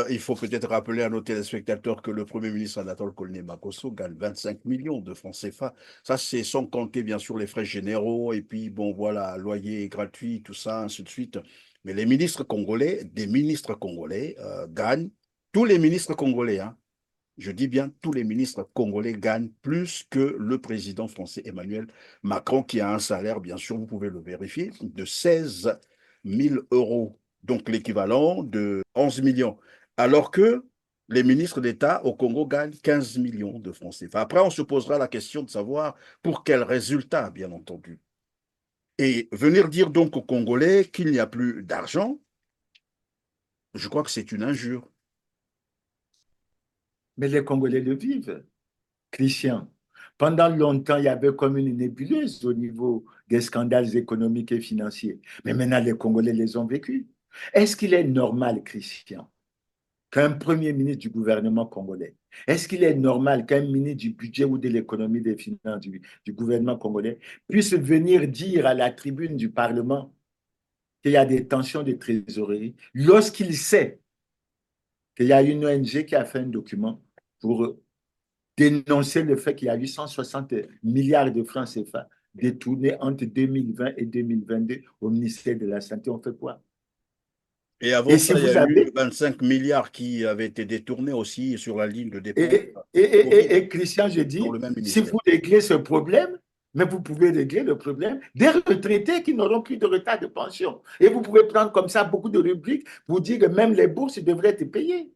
Il faut peut-être rappeler à nos téléspectateurs que le Premier ministre Anatole Koné-Makosso gagne 25 millions de francs CFA. Ça, c'est sans compter bien sûr les frais généraux et puis bon voilà, loyer gratuit, tout ça, ainsi de suite. Mais les ministres congolais, des ministres congolais gagnent, tous les ministres congolais, hein, je dis bien tous les ministres congolais gagnent plus que le président français Emmanuel Macron, qui a un salaire, bien sûr, vous pouvez le vérifier, de 16 000 euros, donc l'équivalent de 11 millions. Alors que les ministres d'État au Congo gagnent 15 millions de francs CFA. Après, on se posera la question de savoir pour quels résultats, bien entendu. Et venir dire donc aux Congolais qu'il n'y a plus d'argent, je crois que c'est une injure. Mais les Congolais le vivent, Christian. Pendant longtemps, il y avait comme une nébuleuse au niveau des scandales économiques et financiers. Mais maintenant, les Congolais les ont vécus. Est-ce qu'il est normal, Christian, qu'un premier ministre du gouvernement congolais, est-ce qu'il est normal qu'un ministre du budget ou de l'économie des finances du gouvernement congolais puisse venir dire à la tribune du Parlement qu'il y a des tensions de trésorerie lorsqu'il sait qu'il y a une ONG qui a fait un document pour dénoncer le fait qu'il y a 860 milliards de francs CFA détournés entre 2020 et 2022 au ministère de la Santé. On fait quoi? Et avant Et si ça, il y a vous eu avez 25 milliards qui avaient été détournés aussi sur la ligne de dépenses Covid et Christian, je dans dis, le même si ministère. vous réglez ce problème, mais vous pouvez régler le problème des retraités qui n'auront plus de retard de pension. Et vous pouvez prendre comme ça beaucoup de rubriques pour dire que même les bourses devraient être payées.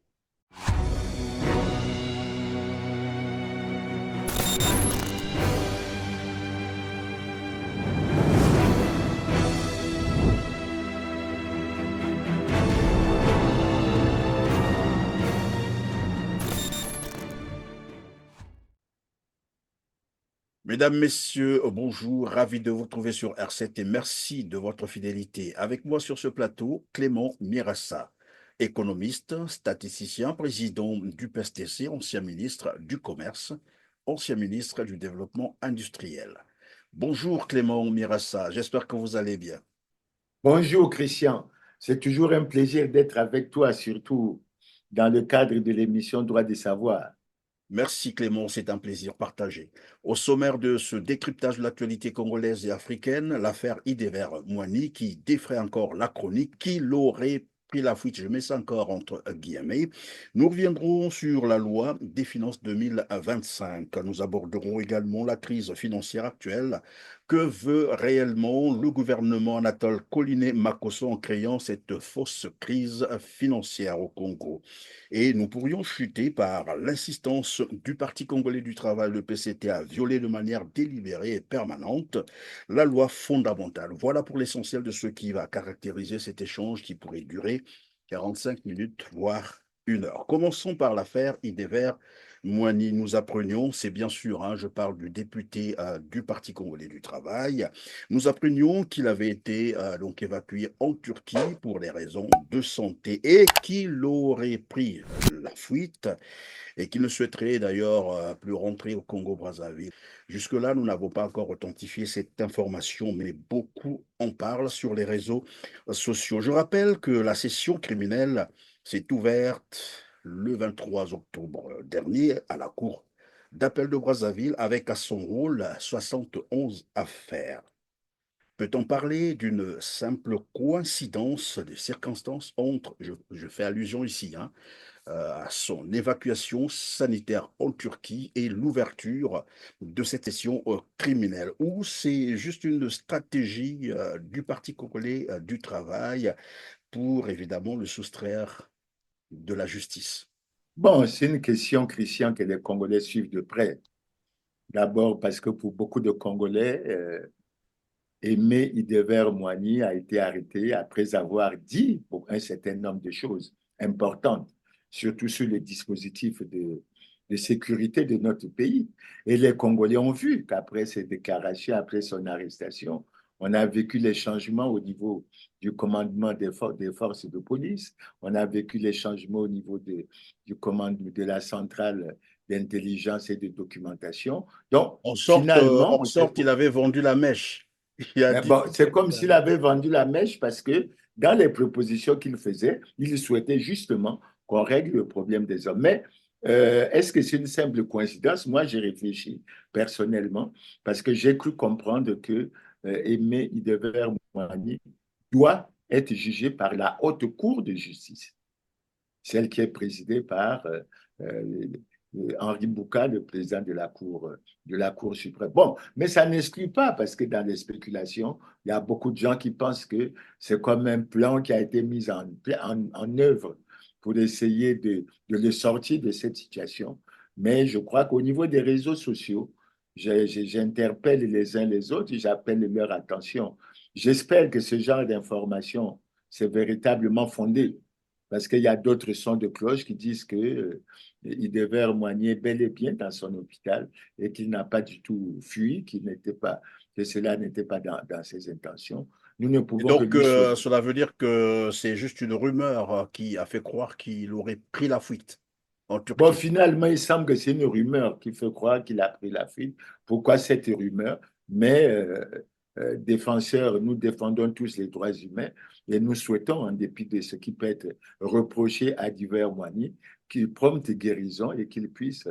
Mesdames, Messieurs, bonjour, ravi de vous trouver sur R7 et merci de votre fidélité. Avec moi sur ce plateau, Clément Mirassa, économiste, statisticien, président du PSTC, ancien ministre du Commerce, ancien ministre du Développement industriel. Bonjour Clément Mirassa, j'espère que vous allez bien. Bonjour Christian, c'est toujours un plaisir d'être avec toi, surtout dans le cadre de l'émission Droit de savoir. Merci Clément, c'est un plaisir partagé. Au sommaire de ce décryptage de l'actualité congolaise et africaine, l'affaire Idever Moigny qui défraie encore la chronique, qui l'aurait pris la fuite, je mets ça encore entre guillemets. Nous reviendrons sur la loi des finances 2025. Nous aborderons également la crise financière actuelle. Que veut réellement le gouvernement Anatole Koliné-Makosso en créant cette fausse crise financière au Congo? Et nous pourrions chuter par l'insistance du Parti congolais du travail, le PCT, à violer de manière délibérée et permanente la loi fondamentale. Voilà pour l'essentiel de ce qui va caractériser cet échange qui pourrait durer 45 minutes, voire 1 heure. Commençons par l'affaire Idever Moigny. Nous apprenions, c'est bien sûr, hein, je parle du député du Parti congolais du travail, nous apprenions qu'il avait été donc évacué en Turquie pour des raisons de santé et qu'il aurait pris la fuite et qu'il ne souhaiterait d'ailleurs plus rentrer au Congo-Brazzaville. Jusque-là, nous n'avons pas encore authentifié cette information, mais beaucoup en parlent sur les réseaux sociaux. Je rappelle que la session criminelle s'est ouverte le 23 octobre dernier à la Cour d'appel de Brazzaville avec à son rôle 71 affaires. Peut-on parler d'une simple coïncidence de circonstances entre, je fais allusion ici, hein, à son évacuation sanitaire en Turquie et l'ouverture de cette session criminelle, ou c'est juste une stratégie du Parti congolais du travail pour évidemment le soustraire de la justice? Bon, c'est une question, Christian, que les Congolais suivent de près. D'abord parce que pour beaucoup de Congolais, Aimé Idever Moigny a été arrêté après avoir dit pour un certain nombre de choses importantes, surtout sur les dispositifs de sécurité de notre pays. Et les Congolais ont vu qu'après ses déclarations, après son arrestation, on a vécu les changements au niveau du commandement des forces de police, on a vécu les changements au niveau du commandement de la centrale d'intelligence et de documentation. Donc, finalement, En sorte, il avait vendu la mèche. Il a mais dit bon, que c'est comme s'il avait vendu la mèche parce que dans les propositions qu'il faisait, il souhaitait justement qu'on règle le problème des hommes. Mais est-ce que c'est une simple coïncidence? Moi, j'ai réfléchi personnellement parce que j'ai cru comprendre que Aimé Idever Moigny doit être jugé par la haute cour de justice, celle qui est présidée par euh, Henri Bouca, le président de la Cour suprême. Bon, mais ça n'exclut pas, parce que dans les spéculations, il y a beaucoup de gens qui pensent que c'est comme un plan qui a été mis en œuvre pour essayer de le sortir de cette situation. Mais je crois qu'au niveau des réseaux sociaux, j'interpelle les uns les autres, j'appelle leur attention. J'espère que ce genre d'information, c'est véritablement fondé, parce qu'il y a d'autres sons de cloche qui disent que il devait Moigny bel et bien dans son hôpital et qu'il n'a pas du tout fui, que cela n'était pas dans ses intentions. Nous ne Et pouvons que donc, lui souhaiter. cela veut dire que c'est juste une rumeur qui a fait croire qu'il aurait pris la fuite en Bon, Turquie. finalement, il semble que c'est une rumeur qui fait croire qu'il a pris la fuite. Pourquoi cette rumeur? Mais défenseurs, nous défendons tous les droits humains et nous souhaitons, en dépit de ce qui peut être reproché à divers moyens, qu'il prompte guérison et qu'il puisse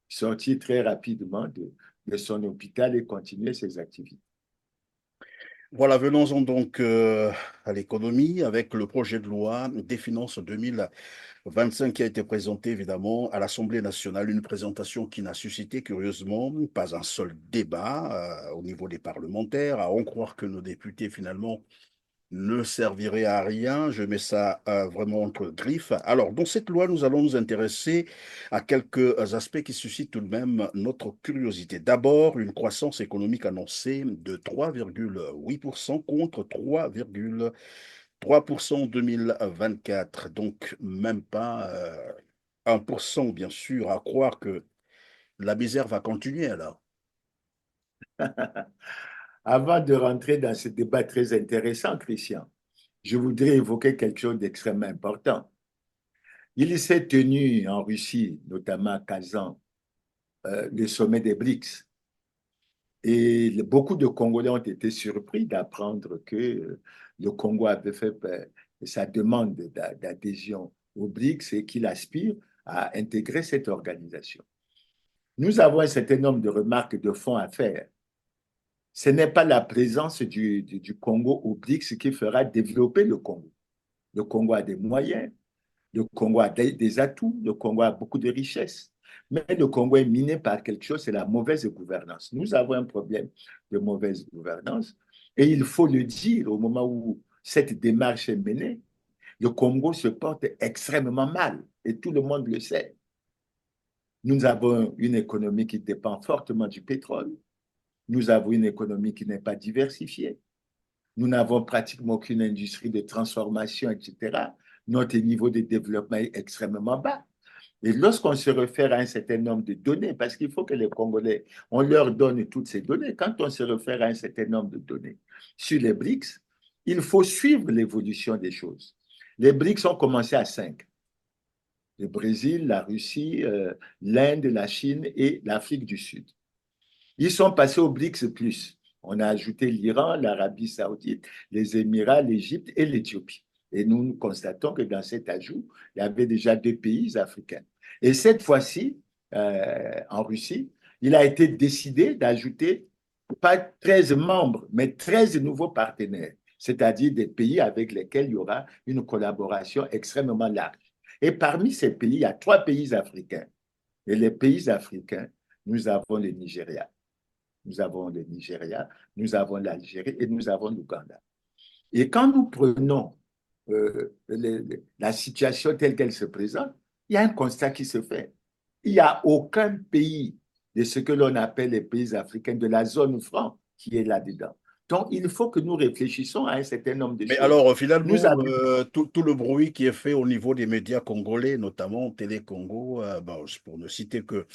sortir très rapidement de son hôpital et continuer ses activités. Voilà, venons-en donc à l'économie avec le projet de loi des finances 2025 qui a été présenté évidemment à l'Assemblée nationale, une présentation qui n'a suscité curieusement pas un seul débat au niveau des parlementaires, à en croire que nos députés finalement ne servirait à rien. Je mets ça vraiment entre griffes. Alors, dans cette loi, nous allons nous intéresser à quelques aspects qui suscitent tout de même notre curiosité. D'abord, une croissance économique annoncée de 3,8% contre 3,3% en 2024. Donc, même pas 1%, bien sûr, à croire que la misère va continuer alors. Avant de rentrer dans ce débat très intéressant, Christian, je voudrais évoquer quelque chose d'extrêmement important. Il s'est tenu en Russie, notamment à Kazan, le sommet des BRICS. Et beaucoup de Congolais ont été surpris d'apprendre que le Congo avait fait sa demande d'adhésion aux BRICS et qu'il aspire à intégrer cette organisation. Nous avons un certain nombre de remarques de fond à faire. Ce n'est pas la présence du Congo aux BRICS qui fera développer le Congo. Le Congo a des moyens, le Congo a des atouts, le Congo a beaucoup de richesses. Mais le Congo est miné par quelque chose, c'est la mauvaise gouvernance. Nous avons un problème de mauvaise gouvernance et il faut le dire au moment où cette démarche est menée. Le Congo se porte extrêmement mal et tout le monde le sait. Nous avons une économie qui dépend fortement du pétrole. Nous avons une économie qui n'est pas diversifiée. Nous n'avons pratiquement aucune industrie de transformation, etc. Notre niveau de développement est extrêmement bas. Et lorsqu'on se réfère à un certain nombre de données, parce qu'il faut que les Congolais, on leur donne toutes ces données, quand on se réfère à un certain nombre de données sur les BRICS, il faut suivre l'évolution des choses. Les BRICS ont commencé à 5. Le Brésil, la Russie, l'Inde, la Chine et l'Afrique du Sud. Ils sont passés au BRICS plus. On a ajouté l'Iran, l'Arabie saoudite, les Émirats, l'Égypte et l'Éthiopie. Et nous constatons que dans cet ajout, il y avait déjà 2 pays africains. Et cette fois-ci, en Russie, il a été décidé d'ajouter pas 13 membres, mais 13 nouveaux partenaires, c'est-à-dire des pays avec lesquels il y aura une collaboration extrêmement large. Et parmi ces pays, il y a 3 pays africains. Et les pays africains, nous avons le Nigeria, nous avons l'Algérie et nous avons l'Ouganda. Et quand nous prenons la situation telle qu'elle se présente, il y a un constat qui se fait. Il n'y a aucun pays de ce que l'on appelle les pays africains de la zone franc qui est là-dedans. Donc, il faut que nous réfléchissions à un certain nombre de Mais choses. alors, Nous finalement, avons tout le bruit qui est fait au niveau des médias congolais, notamment Télé Congo, bon, pour ne citer que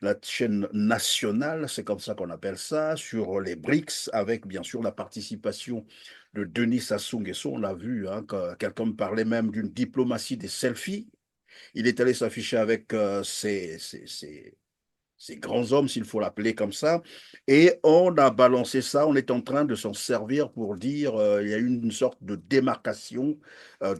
la chaîne nationale, c'est comme ça qu'on appelle ça, sur les BRICS, avec bien sûr la participation de Denis Sassou Nguesso. On l'a vu, hein, quelqu'un me parlait même d'une diplomatie des selfies. Il est allé s'afficher avec ces grands hommes, s'il faut l'appeler comme ça, et on a balancé ça, on est en train de s'en servir pour dire il y a eu une sorte de démarcation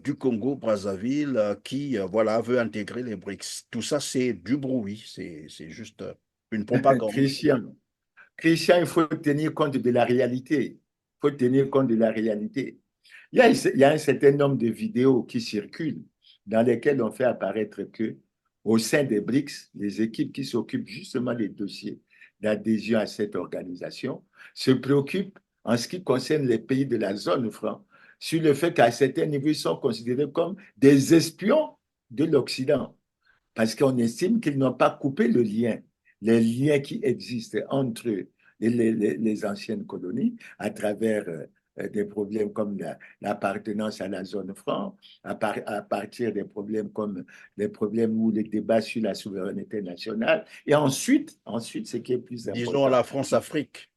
du Congo-Brazzaville qui voilà, veut intégrer les BRICS. Tout ça, c'est du bruit, c'est juste une propagande. Christian, Christian, il faut tenir compte de la réalité. Il faut tenir compte de la réalité. Il y a un certain nombre de vidéos qui circulent dans lesquelles on fait apparaître que, au sein des BRICS, les équipes qui s'occupent justement des dossiers d'adhésion à cette organisation se préoccupent, en ce qui concerne les pays de la zone franc, sur le fait qu'à certains niveaux, ils sont considérés comme des espions de l'Occident parce qu'on estime qu'ils n'ont pas coupé le lien, les liens qui existent entre les anciennes colonies à travers des problèmes comme l'appartenance à la zone franc, à partir des problèmes comme les problèmes ou les débats sur la souveraineté nationale. Et ensuite, ce qui est plus Disons à important, la France-Afrique.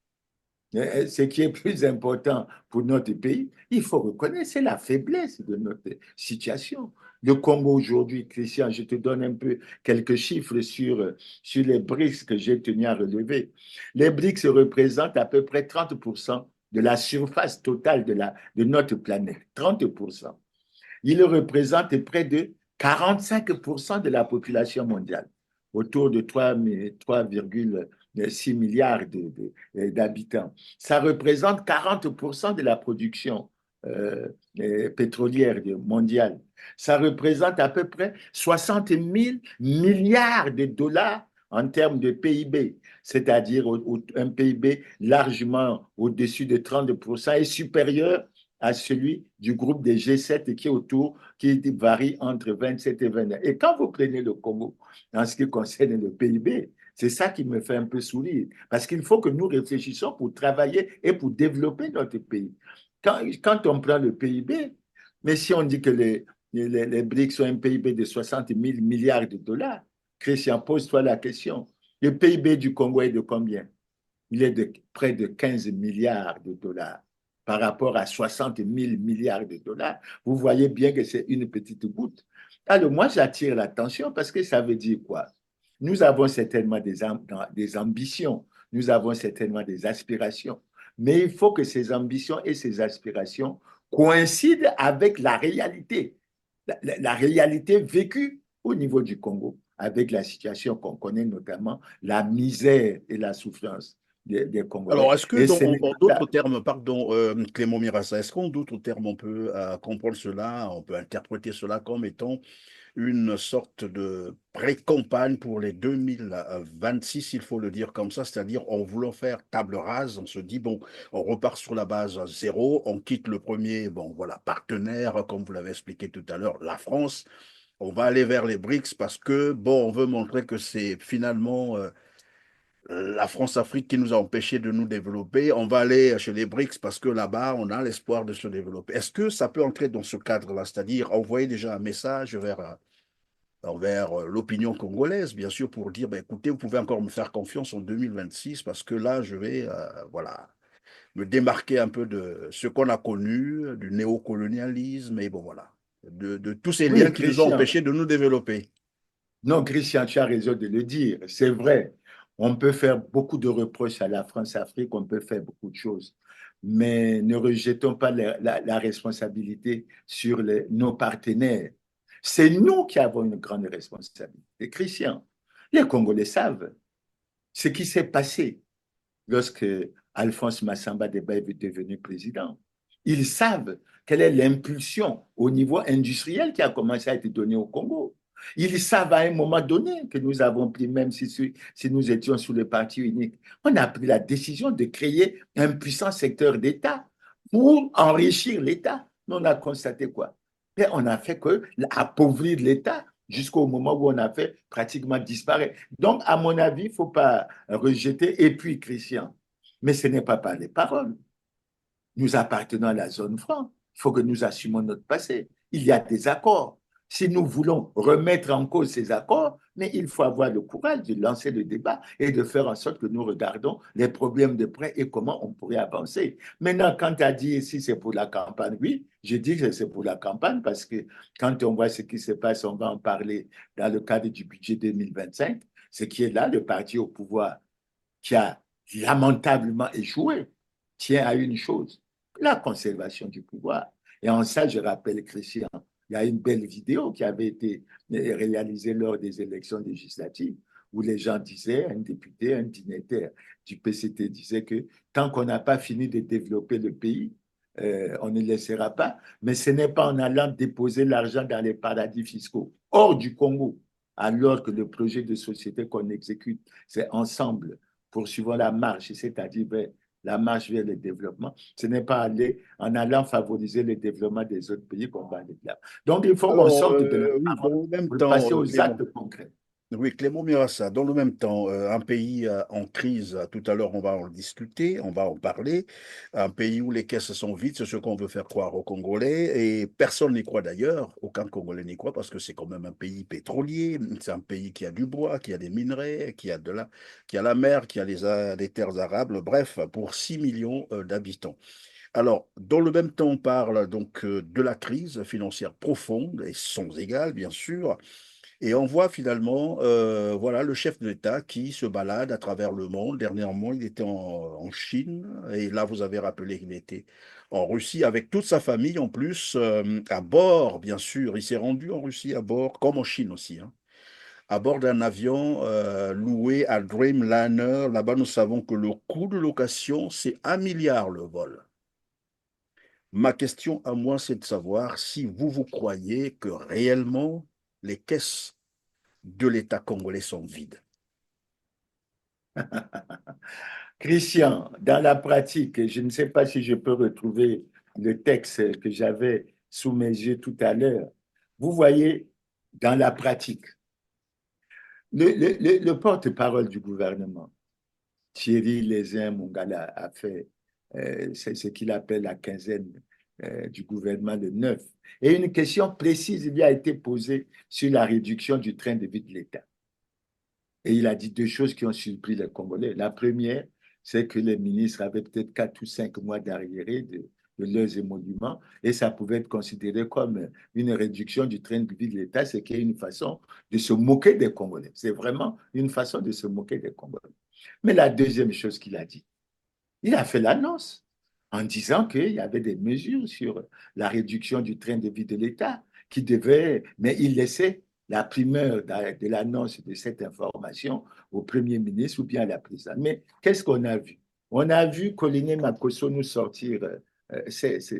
ce qui est plus important pour notre pays, il faut reconnaître, c'est la faiblesse de notre situation. Le Congo aujourd'hui, Christian, je te donne un peu quelques chiffres sur les BRICS que j'ai tenu à relever. Les BRICS représentent à peu près 30% de la surface totale de notre planète. 30%. Ils représentent près de 45% de la population mondiale, autour de 3,6 milliards d'habitants. Ça représente 40% de la production pétrolière mondiale. Ça représente à peu près 60 000 milliards de dollars en termes de PIB, c'est-à-dire un PIB largement au-dessus de 30% et supérieur à celui du groupe des G7 qui varie entre 27 et 29. Et quand vous prenez le Congo, en ce qui concerne le PIB, c'est ça qui me fait un peu sourire. Parce qu'il faut que nous réfléchissions pour travailler et pour développer notre pays. Quand on prend le PIB, mais si on dit que les BRICS ont un PIB de 60 000 milliards de dollars, Christian, pose-toi la question. Le PIB du Congo est de combien? Il est de près de 15 milliards de dollars par rapport à 60 000 milliards de dollars. Vous voyez bien que c'est une petite goutte. Alors, moi, j'attire l'attention parce que ça veut dire quoi? Nous avons certainement des ambitions, nous avons certainement des aspirations, mais il faut que ces ambitions et ces aspirations coïncident avec la réalité, la réalité vécue au niveau du Congo, avec la situation qu'on connaît, notamment la misère et la souffrance des Congolais. Alors, est-ce que Et c'est en d'autres termes, pardon, Clément Mirassa, est-ce qu'en d'autres termes, on peut comprendre cela, on peut interpréter cela comme étant une sorte de pré-campagne pour les 2026, il faut le dire comme ça, c'est-à-dire en voulant faire table rase, on se dit, bon, on repart sur la base zéro, on quitte le premier, bon, voilà, partenaire, comme vous l'avez expliqué tout à l'heure, la France, on va aller vers les BRICS parce que, bon, on veut montrer que c'est finalement la France-Afrique qui nous a empêchés de nous développer. On va aller chez les BRICS parce que là-bas, on a l'espoir de se développer. Est-ce que ça peut entrer dans ce cadre-là, c'est-à-dire envoyer déjà un message envers l'opinion congolaise, bien sûr, pour dire, ben, écoutez, vous pouvez encore me faire confiance en 2026 parce que là, je vais voilà, me démarquer un peu de ce qu'on a connu, du néocolonialisme, et bon, voilà, de tous ces liens oui, qui nous ont Christian. empêchés de nous développer. Non, Christian, tu as raison de le dire. C'est vrai. On peut faire beaucoup de reproches à la France-Afrique, on peut faire beaucoup de choses. Mais ne rejetons pas la responsabilité sur nos partenaires. C'est nous qui avons une grande responsabilité. Christian, les Congolais savent ce qui s'est passé lorsque Alphonse Massamba Deba est devenu président. Ils savent quelle est l'impulsion au niveau industriel qui a commencé à être donnée au Congo. Ils savent à un moment donné que nous avons pris, même si nous étions sous le parti unique, on a pris la décision de créer un puissant secteur d'État pour enrichir l'État. On a constaté quoi? Et on a fait que appauvrir l'État jusqu'au moment où on a fait pratiquement disparaître. Donc, à mon avis, il ne faut pas rejeter. Et puis, Christian, mais ce n'est pas par les paroles. Nous appartenons à la zone franc. Il faut que nous assumons notre passé. Il y a des accords. Si nous voulons remettre en cause ces accords, mais il faut avoir le courage de lancer le débat et de faire en sorte que nous regardons les problèmes de près et comment on pourrait avancer. Maintenant, quand tu as dit si c'est pour la campagne, oui, je dis que c'est pour la campagne parce que quand on voit ce qui se passe, on va en parler dans le cadre du budget 2025. ce qui est là, le parti au pouvoir, qui a lamentablement échoué, tient à une chose, la conservation du pouvoir. Et en ça, je rappelle, Christian, il y a une belle vidéo qui avait été réalisée lors des élections législatives où les gens disaient, un député, un dignitaire du PCT disait que tant qu'on n'a pas fini de développer le pays, on ne laissera pas. Mais ce n'est pas en allant déposer l'argent dans les paradis fiscaux hors du Congo, alors que le projet de société qu'on exécute, c'est ensemble, poursuivant la marche, c'est-à-dire la marche vers le développement. Ce n'est pas aller en allant favoriser le développement des autres pays qu'on va aller de là. Donc, il faut qu'on Alors, sorte de la oui, dans parole le même pour temps, passer aux Clément. actes concrets. Oui, Clément Mirassa, dans le même temps, un pays en crise, tout à l'heure on va en discuter, on va en parler, un pays où les caisses sont vides, c'est ce qu'on veut faire croire aux Congolais, et personne n'y croit d'ailleurs, aucun Congolais n'y croit, parce que c'est quand même un pays pétrolier, c'est un pays qui a du bois, qui a des minerais, qui a la mer, qui a les terres arables, bref, pour 6 millions d'habitants. Alors, dans le même temps, on parle donc de la crise financière profonde et sans égale, bien sûr. Et on voit finalement, voilà, le chef de l'État qui se balade à travers le monde. Dernièrement, il était en Chine, et là, vous avez rappelé qu'il était en Russie avec toute sa famille en plus, à bord, bien sûr. Il s'est rendu en Russie à bord, comme en Chine aussi, hein, à bord d'un avion loué à Dreamliner. Là-bas, nous savons que le coût de location, c'est 1 milliard le vol. Ma question à moi, c'est de savoir si vous croyez que réellement les caisses de l'État congolais sont vides. Christian, dans la pratique, je ne sais pas si je peux retrouver le texte que j'avais sous mes yeux tout à l'heure. Vous voyez, dans la pratique, le porte-parole du gouvernement, Thierry Lézin Mongala, a fait c'est ce qu'il appelle la quinzaine du gouvernement de 9. Et une question précise lui a été posée sur la réduction du train de vie de l'État. Et il a dit deux choses qui ont surpris les Congolais. La première, c'est que les ministres avaient peut-être 4 ou 5 mois d'arriérés de leurs émoluments et ça pouvait être considéré comme une réduction du train de vie de l'État, ce qui est une façon de se moquer des Congolais. C'est vraiment une façon de se moquer des Congolais. Mais la deuxième chose qu'il a dit, il a fait l'annonce en disant qu'il y avait des mesures sur la réduction du train de vie de l'État qui devaient, mais il laissait la primeur de l'annonce de cette information au Premier ministre ou bien à la présidente. Mais qu'est-ce qu'on a vu? On a vu Colline Makosso nous sortir cette,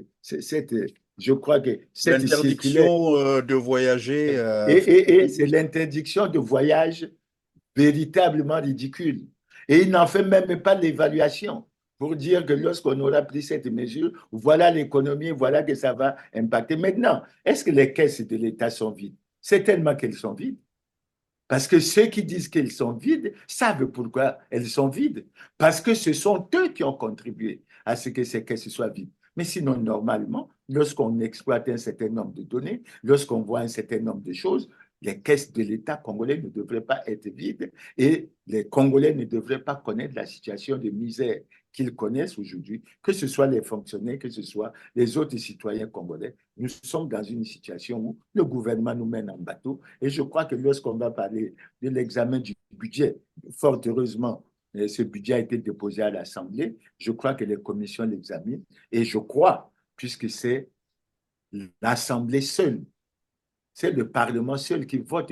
je crois que cette circulaire, L'interdiction de voyager. et c'est l'interdiction de voyage véritablement ridicule. Et il n'en fait même pas l'évaluation pour dire que lorsqu'on aura pris cette mesure, voilà l'économie, voilà que ça va impacter. Maintenant, est-ce que les caisses de l'État sont vides? C'est tellement qu'elles sont vides. Parce que ceux qui disent qu'elles sont vides savent pourquoi elles sont vides. Parce que ce sont eux qui ont contribué à ce que ces caisses soient vides. Mais sinon, normalement, lorsqu'on exploite un certain nombre de données, lorsqu'on voit un certain nombre de choses, les caisses de l'État congolais ne devraient pas être vides et les Congolais ne devraient pas connaître la situation de misère qu'ils connaissent aujourd'hui, que ce soit les fonctionnaires, que ce soit les autres citoyens congolais. Nous sommes dans une situation où le gouvernement nous mène en bateau et je crois que lorsqu'on va parler de l'examen du budget, fort heureusement, ce budget a été déposé à l'Assemblée. Je crois que les commissions l'examinent et je crois, puisque c'est l'Assemblée seule, c'est le Parlement seul qui vote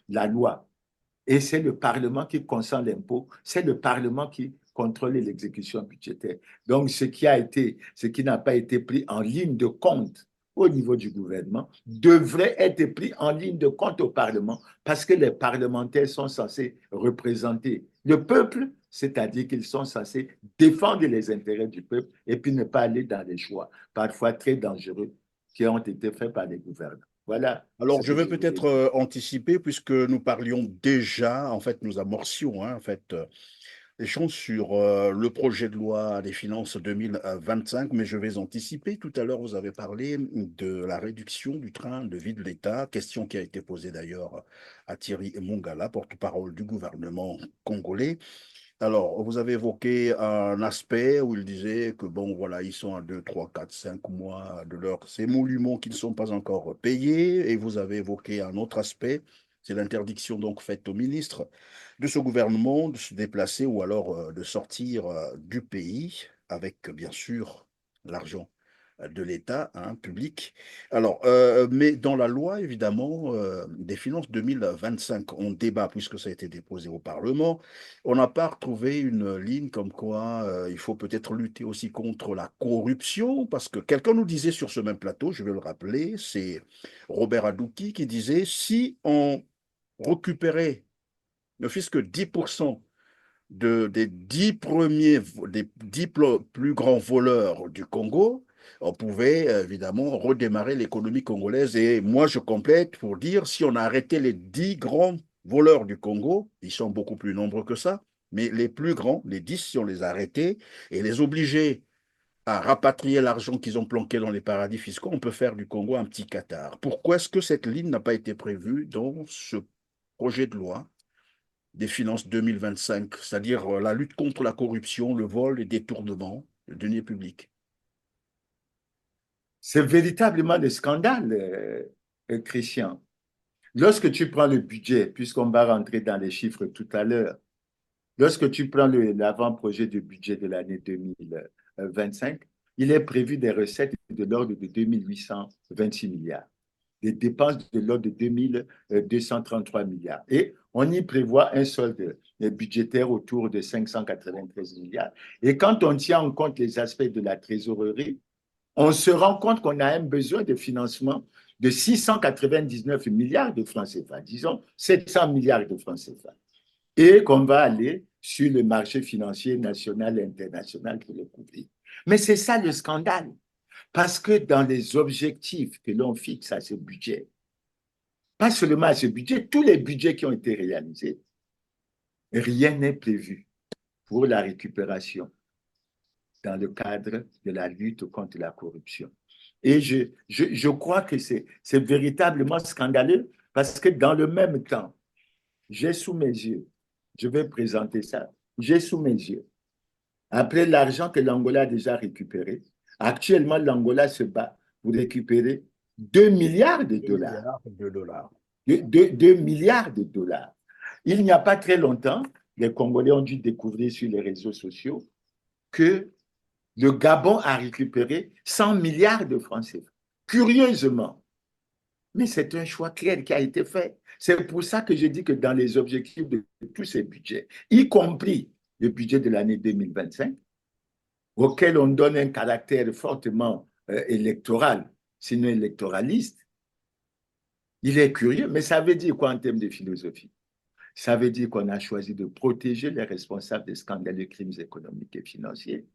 la loi. Et c'est le Parlement qui consent l'impôt, c'est le Parlement qui contrôle l'exécution budgétaire. Donc, ce qui n'a pas été pris en ligne de compte au niveau du gouvernement devrait être pris en ligne de compte au Parlement parce que les parlementaires sont censés représenter le peuple, c'est-à-dire qu'ils sont censés défendre les intérêts du peuple et puis ne pas aller dans des choix parfois très dangereux qui ont été faits par les gouvernants. Voilà ce Alors, je que vais je voulais peut-être dire. anticiper, puisque nous parlions déjà, en fait, nous amorcions, hein, en fait, l'échange sur le projet de loi des finances 2025, mais je vais anticiper. Tout à l'heure, vous avez parlé de la réduction du train de vie de l'État, question qui a été posée d'ailleurs à Thierry Mongala, porte-parole du gouvernement congolais. Alors, vous avez évoqué un aspect où il disait que, bon, voilà, ils sont à 2, 3, 4, 5 mois de leurs émoluments qui ne sont pas encore payés. Et vous avez évoqué un autre aspect, C'est l'interdiction donc faite au ministre de ce gouvernement de se déplacer ou alors de sortir du pays avec, bien sûr, l'argent de l'État, hein, public. Alors, mais dans la loi, évidemment, des finances 2025, on débat puisque ça a été déposé au Parlement. On n'a pas retrouvé une ligne comme quoi il faut peut-être lutter aussi contre la corruption, parce que quelqu'un nous disait sur ce même plateau, je vais le rappeler, c'est Robert Adouki qui disait si on récupérait ne fût-ce que 10% des 10 premiers, des 10 plus grands voleurs du Congo, on pouvait évidemment redémarrer l'économie congolaise. Et moi, je complète pour dire, si on a arrêté les 10 grands voleurs du Congo, ils sont beaucoup plus nombreux que ça, mais les plus grands, les 10, si on les a arrêtés et les obligeait à rapatrier l'argent qu'ils ont planqué dans les paradis fiscaux, on peut faire du Congo un petit Qatar. Pourquoi est-ce que cette ligne n'a pas été prévue dans ce projet de loi des finances 2025, c'est-à-dire la lutte contre la corruption, le vol, les détournements, le denier public? C'est véritablement le scandale, Christian. Lorsque tu prends le budget, puisqu'on va rentrer dans les chiffres tout à l'heure, lorsque tu prends l'avant-projet du budget de l'année 2025, il est prévu des recettes de l'ordre de 2826 milliards, des dépenses de l'ordre de 2233 milliards. Et on y prévoit un solde budgétaire autour de 593 milliards. Et quand on tient en compte les aspects de la trésorerie, on se rend compte qu'on a un besoin de financement de 699 milliards de francs CFA, disons 700 milliards de francs CFA, et qu'on va aller sur le marché financier national et international pour le couvrir. Mais c'est ça le scandale, parce que dans les objectifs que l'on fixe à ce budget, pas seulement à ce budget, tous les budgets qui ont été réalisés, rien n'est prévu pour la récupération dans le cadre de la lutte contre la corruption. Et je crois que c'est véritablement scandaleux parce que dans le même temps, j'ai sous mes yeux, je vais présenter ça, j'ai sous mes yeux, après l'argent que l'Angola a déjà récupéré, actuellement l'Angola se bat pour récupérer 2 milliards de 2 dollars. milliards de dollars. 2 milliards de dollars. Il n'y a pas très longtemps, les Congolais ont dû découvrir sur les réseaux sociaux que le Gabon a récupéré 100 milliards de francs CFA. Curieusement, mais c'est un choix clair qui a été fait. C'est pour ça que je dis que dans les objectifs de tous ces budgets, y compris le budget de l'année 2025, auquel on donne un caractère fortement électoral, sinon électoraliste, il est curieux, mais ça veut dire quoi en termes de philosophie? Ça veut dire qu'on a choisi de protéger les responsables des scandales de crimes économiques et financiers.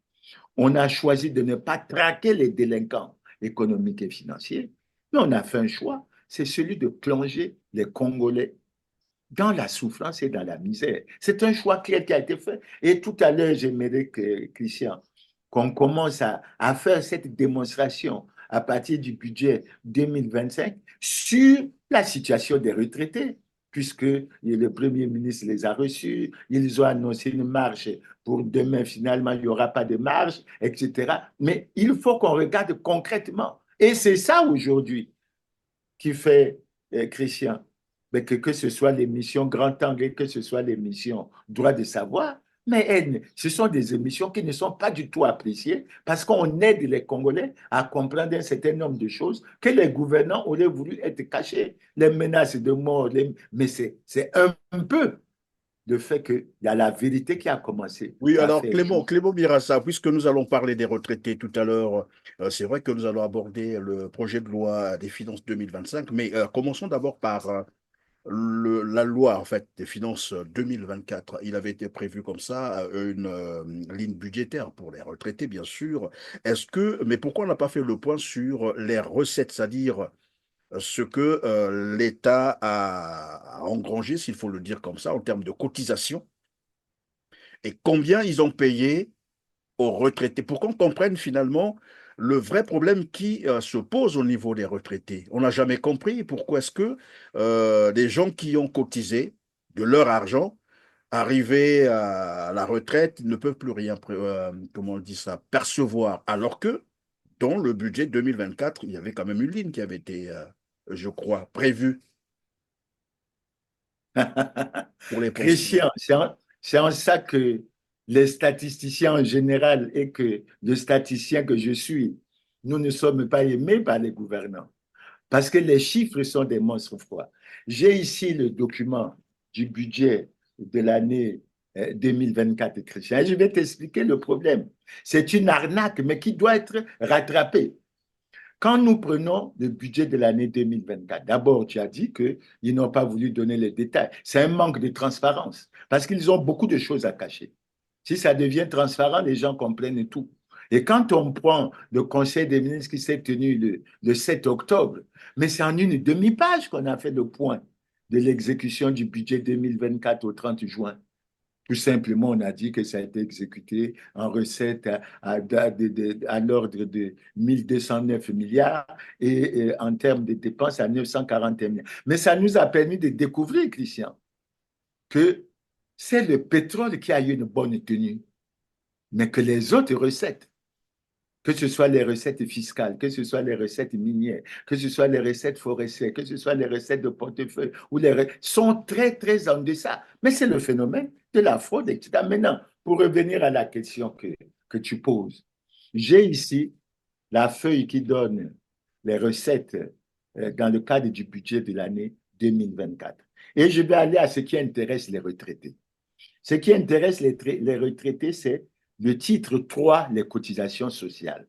On a choisi de ne pas traquer les délinquants économiques et financiers, mais on a fait un choix, c'est celui de plonger les Congolais dans la souffrance et dans la misère. C'est un choix clair qui a été fait. Et tout à l'heure, j'aimerais que, Christian, qu'on commence à faire cette démonstration à partir du budget 2025 sur la situation des retraités, puisque le Premier ministre les a reçus, ils ont annoncé une marche pour demain, finalement, il n'y aura pas de marche, etc. Mais il faut qu'on regarde concrètement. Et c'est ça aujourd'hui qui fait, Christian, mais que ce soit l'émission Grand Angle, que ce soit l'émission Droit de savoir, mais ce sont des émissions qui ne sont pas du tout appréciées parce qu'on aide les Congolais à comprendre un certain nombre de choses que les gouvernants auraient voulu être cachés, les menaces de mort, mais c'est un peu le fait qu'il y a la vérité qui a commencé Oui, à alors faire Clément, jour. Clément Birassa, puisque nous allons parler des retraités tout à l'heure, c'est vrai que nous allons aborder le projet de loi des finances 2025, mais commençons d'abord par la loi en fait des finances 2024. Il avait été prévu comme ça une ligne budgétaire pour les retraités, bien sûr. Mais pourquoi on n'a pas fait le point sur les recettes, c'est-à-dire ce que l'État a engrangé, s'il faut le dire comme ça, en termes de cotisation, et combien ils ont payé aux retraités, pour qu'on comprenne finalement le vrai problème qui se pose au niveau des retraités. On n'a jamais compris pourquoi est-ce que des gens qui ont cotisé de leur argent, arrivés à la retraite, ne peuvent plus rien, comment on dit ça, percevoir, alors que dans le budget 2024, il y avait quand même une ligne qui avait été, je crois, prévue. pour les pensions. Christian, c'est en ça que les statisticiens en général et que le statisticien que je suis, nous ne sommes pas aimés par les gouvernants. Parce que les chiffres sont des monstres froids. J'ai ici le document du budget de l'année 2024, Christian. Et je vais t'expliquer le problème. C'est une arnaque, mais qui doit être rattrapée. Quand nous prenons le budget de l'année 2024, d'abord, tu as dit qu'ils n'ont pas voulu donner les détails. C'est un manque de transparence parce qu'ils ont beaucoup de choses à cacher. Si ça devient transparent, les gens comprennent tout. Et quand on prend le Conseil des ministres qui s'est tenu le 7 octobre, mais c'est en une demi-page qu'on a fait le point de l'exécution du budget 2024 au 30 juin. Tout simplement, on a dit que ça a été exécuté en recettes à l'ordre de 1209 milliards et en termes de dépenses à 941 milliards. Mais ça nous a permis de découvrir, Christian, que c'est le pétrole qui a eu une bonne tenue, mais que les autres recettes, que ce soit les recettes fiscales, que ce soit les recettes minières, que ce soit les recettes forestières, que ce soit les recettes de portefeuille, sont très, très en deçà. Mais c'est le phénomène de la fraude, etc. Maintenant, pour revenir à la question que tu poses, j'ai ici la feuille qui donne les recettes dans le cadre du budget de l'année 2024. Et je vais aller à ce qui intéresse les retraités. Ce qui intéresse les retraités, c'est le titre 3, les cotisations sociales.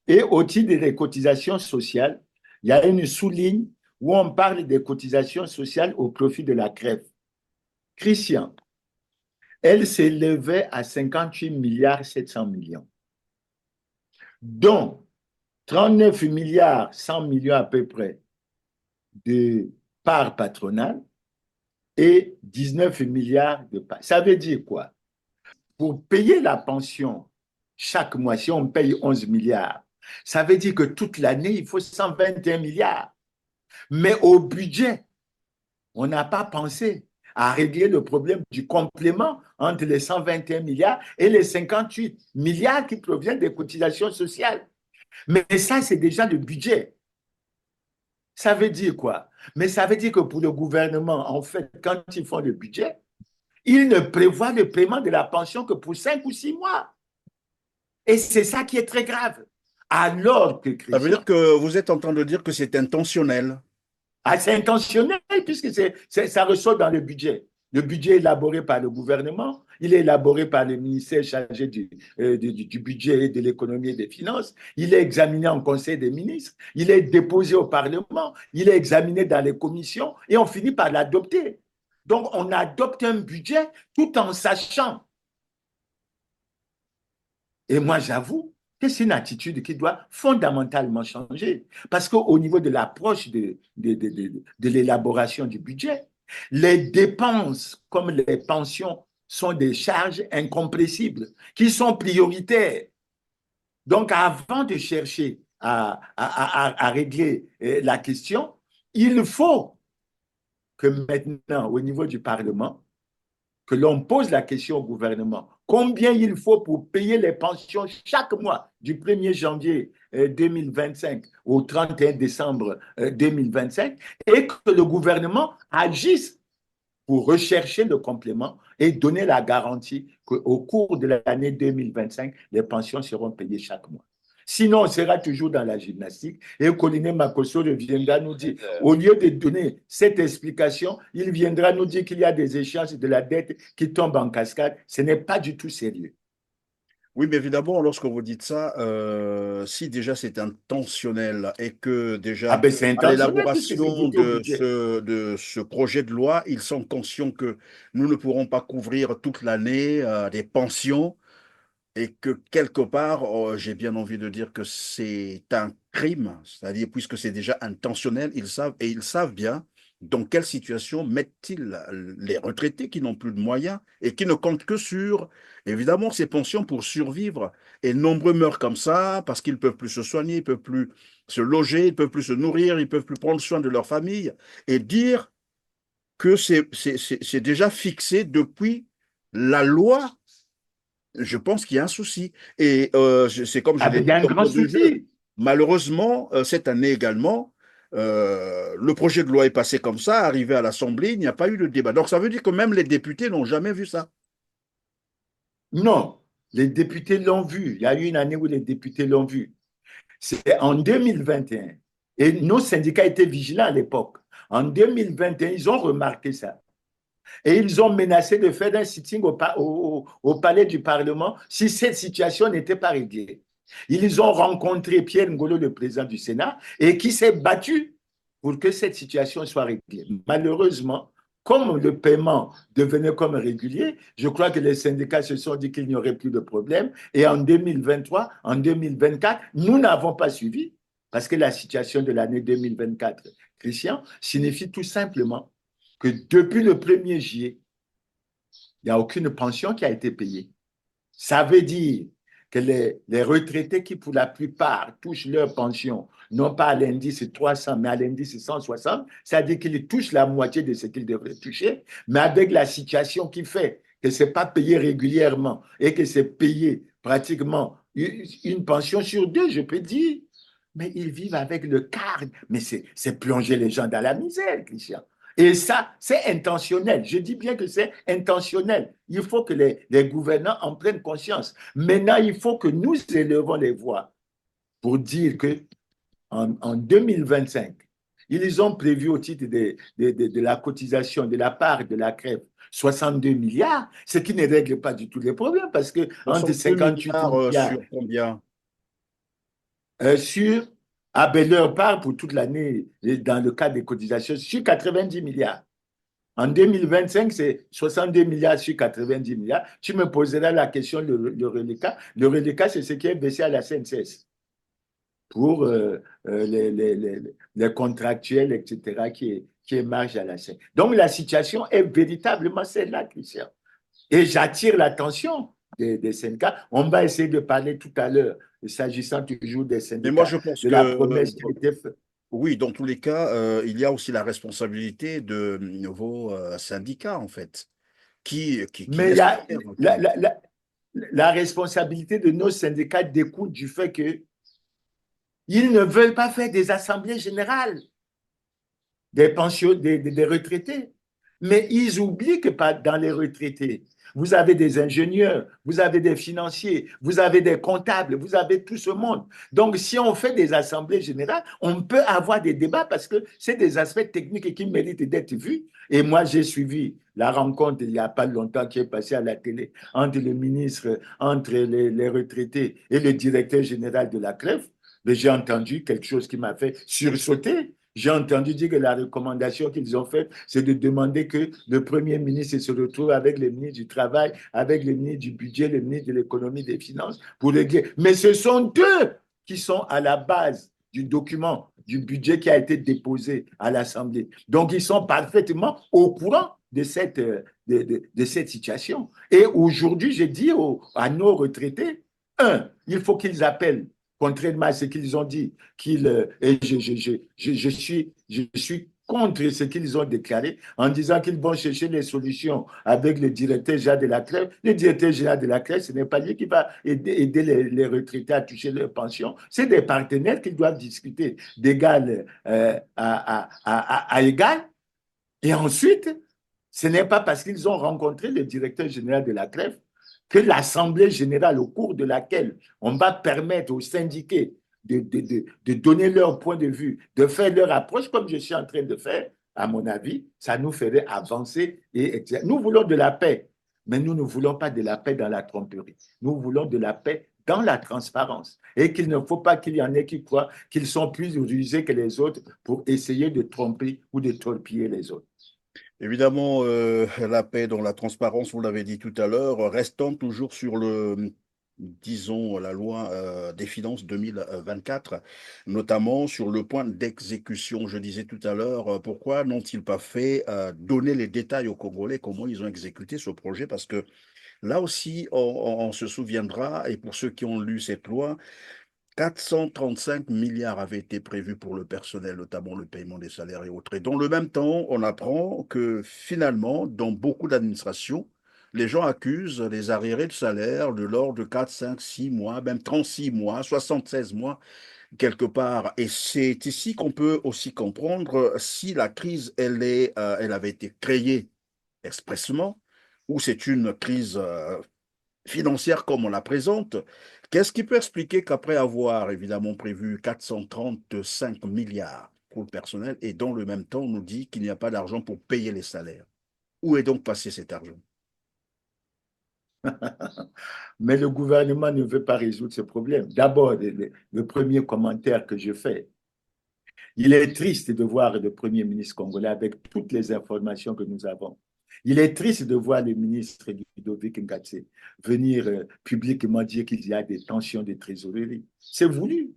Et au titre des cotisations sociales, il y a une sous-ligne où on parle des cotisations sociales au profit de la crève. Christian, elle s'élevait à 58 milliards 700 millions, dont 39 milliards 100 millions à peu près de parts patronales et 19 milliards de parts. Ça veut dire quoi? Pour payer la pension chaque mois, si on paye 11 milliards, ça veut dire que toute l'année, il faut 121 milliards. Mais au budget, on n'a pas pensé à régler le problème du complément entre les 121 milliards et les 58 milliards qui proviennent des cotisations sociales. Mais ça, c'est déjà le budget. Ça veut dire quoi? Mais ça veut dire que pour le gouvernement, en fait, quand ils font le budget, ils ne prévoient le paiement de la pension que pour 5 ou 6 mois. Et c'est ça qui est très grave. Alors que, Ça veut Christian, dire que vous êtes en train de dire que c'est intentionnel. c'est intentionnel puisque ça ressort dans le budget. Le budget est élaboré par le gouvernement, il est élaboré par le ministère chargé du budget et de l'économie et des finances, il est examiné en conseil des ministres, il est déposé au Parlement, il est examiné dans les commissions et on finit par l'adopter. Donc, on adopte un budget tout en sachant. Et moi, j'avoue que c'est une attitude qui doit fondamentalement changer. Parce qu'au niveau de l'approche de l'élaboration du budget, les dépenses comme les pensions sont des charges incompressibles qui sont prioritaires. Donc, avant de chercher à régler la question, il faut que maintenant, au niveau du Parlement, que l'on pose la question au gouvernement, combien il faut pour payer les pensions chaque mois du 1er janvier 2025 au 31 décembre 2025 et que le gouvernement agisse pour rechercher le complément et donner la garantie qu'au cours de l'année 2025, les pensions seront payées chaque mois. Sinon, on sera toujours dans la gymnastique et Coliné Makosso viendra nous dire, au lieu de donner cette explication, il viendra nous dire qu'il y a des échéances de la dette qui tombent en cascade. Ce n'est pas du tout sérieux. Oui, mais évidemment, lorsque vous dites ça, si déjà c'est intentionnel et que Ah déjà ben c'est à intentionnel puisque c'est l'élaboration voté au budget. de ce projet de loi, ils sont conscients que nous ne pourrons pas couvrir toute l'année des pensions et que quelque part, j'ai bien envie de dire que c'est un crime, c'est-à-dire puisque c'est déjà intentionnel, ils savent et ils savent bien dans quelle situation mettent-ils les retraités qui n'ont plus de moyens et qui ne comptent que sur, évidemment, ces pensions pour survivre. Et nombreux meurent comme ça parce qu'ils ne peuvent plus se soigner, ils ne peuvent plus se loger, ils ne peuvent plus se nourrir, ils ne peuvent plus prendre soin de leur famille. Et dire que c'est déjà fixé depuis la loi, je pense qu'il y a un souci. Et c'est comme je Ah l'ai ben il y dit a un grand d'entrée de jeu. souci. Malheureusement, cette année également, Le projet de loi est passé comme ça, arrivé à l'Assemblée, il n'y a pas eu de débat. Donc ça veut dire que même les députés n'ont jamais vu ça. Non, les députés l'ont vu. Il y a eu une année où les députés l'ont vu. C'est en 2021. Et nos syndicats étaient vigilants à l'époque. En 2021, ils ont remarqué ça. Et ils ont menacé de faire un sitting au palais du Parlement si cette situation n'était pas réglée. Ils ont rencontré Pierre Ngolo, le président du Sénat, et qui s'est battu pour que cette situation soit réglée. Malheureusement, comme le paiement devenait comme régulier, je crois que les syndicats se sont dit qu'il n'y aurait plus de problème. Et en 2023, en 2024, nous n'avons pas suivi parce que la situation de l'année 2024, Christian, signifie tout simplement que depuis le 1er juillet, il n'y a aucune pension qui a été payée. Ça veut dire que les retraités qui, pour la plupart, touchent leur pension, non pas à l'indice 300, mais à l'indice 160, ça veut dire qu'ils touchent la moitié de ce qu'ils devraient toucher, mais avec la situation qui fait que ce n'est pas payé régulièrement et que c'est payé pratiquement une pension sur deux, je peux dire. Mais ils vivent avec le quart. Mais c'est plonger les gens dans la misère, Christian. Et ça, c'est intentionnel. Je dis bien que c'est intentionnel. Il faut que les gouvernants en prennent conscience. Maintenant, il faut que nous élevons les voix pour dire que en 2025, ils ont prévu au titre de la cotisation de la part de la crève 62 milliards, ce qui ne règle pas du tout les problèmes parce que entre 62 58 milliards milliards sur combien? sur, à ben, leur part pour toute l'année, dans le cas des cotisations, sur 90 milliards. En 2025, c'est 62 milliards sur 90 milliards. Tu me poseras la question, le reliquat. Le reliquat, c'est ce qui est baissé à la CNCS pour les contractuels, etc., qui émargent à la scène. Donc, la situation est véritablement celle-là, Christian. Et j'attire l'attention des syndicats. On va essayer de parler tout à l'heure, s'agissant toujours des Mais moi, syndicats, je pense de que la promesse qui a été faite. oui, dans tous les cas, il y a aussi la responsabilité de vos syndicats, en fait, qui Mais il y laissent a faire un peu. la responsabilité de nos syndicats découle du fait qu'ils ne veulent pas faire des assemblées générales des pensions, des retraités. Mais ils oublient que dans les retraités, vous avez des ingénieurs, vous avez des financiers, vous avez des comptables, vous avez tout ce monde. Donc, si on fait des assemblées générales, on peut avoir des débats parce que c'est des aspects techniques qui méritent d'être vus. Et moi, j'ai suivi la rencontre il n'y a pas longtemps qui est passée à la télé entre le ministre, entre les retraités et le directeur général de la CREF. Mais j'ai entendu quelque chose qui m'a fait sursauter. J'ai entendu dire que la recommandation qu'ils ont faite, c'est de demander que le Premier ministre se retrouve avec le ministre du Travail, avec le ministre du Budget, le ministre de l'Économie et des Finances pour régler. Mais ce sont eux qui sont à la base du document, du budget qui a été déposé à l'Assemblée. Donc, ils sont parfaitement au courant de cette situation. Et aujourd'hui, j'ai dit à nos retraités, il faut qu'ils appellent contrairement à ce qu'ils ont dit, et je suis contre ce qu'ils ont déclaré en disant qu'ils vont chercher les solutions avec le directeur général de la CREF. Le directeur général de la CREF, ce n'est pas lui qui va aider les retraités à toucher leur pension. C'est des partenaires qui doivent discuter d'égal à égal. Et ensuite, ce n'est pas parce qu'ils ont rencontré le directeur général de la CREF que l'Assemblée générale, au cours de laquelle on va permettre aux syndiqués de donner leur point de vue, de faire leur approche, comme je suis en train de faire, à mon avis, ça nous ferait avancer. Nous voulons de la paix, mais nous ne voulons pas de la paix dans la tromperie. Nous voulons de la paix dans la transparence. Et qu'il ne faut pas qu'il y en ait qui croient qu'ils sont plus rusés que les autres pour essayer de tromper ou de torpiller les autres. Évidemment, la paix dans la transparence, vous l'avez dit tout à l'heure, restant toujours sur disons, la loi des finances 2024, notamment sur le point d'exécution. Je disais tout à l'heure, pourquoi n'ont-ils pas fait donner les détails aux Congolais, comment ils ont exécuté ce projet? Parce que là aussi, on se souviendra, et pour ceux qui ont lu cette loi, 435 milliards avaient été prévus pour le personnel, notamment le paiement des salaires et autres. Et dans le même temps, on apprend que finalement, dans beaucoup d'administrations, les gens accusent les arriérés de salaire de l'ordre de 4, 5, 6 mois, même 36 mois, 76 mois. quelque part. Et c'est ici qu'on peut aussi comprendre si la crise, elle avait été créée expressement ou c'est une crise financière comme on la présente. Qu'est-ce qui peut expliquer qu'après avoir évidemment prévu 435 milliards pour le personnel et dans le même temps on nous dit qu'il n'y a pas d'argent pour payer les salaires? Où est donc passé cet argent? Mais le gouvernement ne veut pas résoudre ce problème. D'abord, le premier commentaire que je fais, il est triste de voir le Premier ministre congolais avec toutes les informations que nous avons. Il est triste de voir le ministre Ludovic Ngatse venir publiquement dire qu'il y a des tensions de trésorerie. C'est voulu.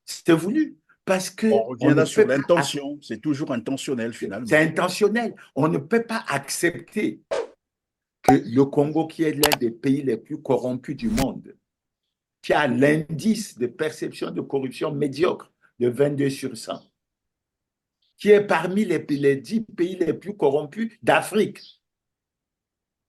C'est voulu. Parce On qu'on revient ne là sur peut pas. l'intention, c'est toujours intentionnel C'est finalement. intentionnel. On ne peut pas accepter que le Congo, qui est l'un des pays les plus corrompus du monde, qui a l'indice de perception de corruption médiocre de 22 sur 100, qui est parmi les 10 pays les plus corrompus d'Afrique,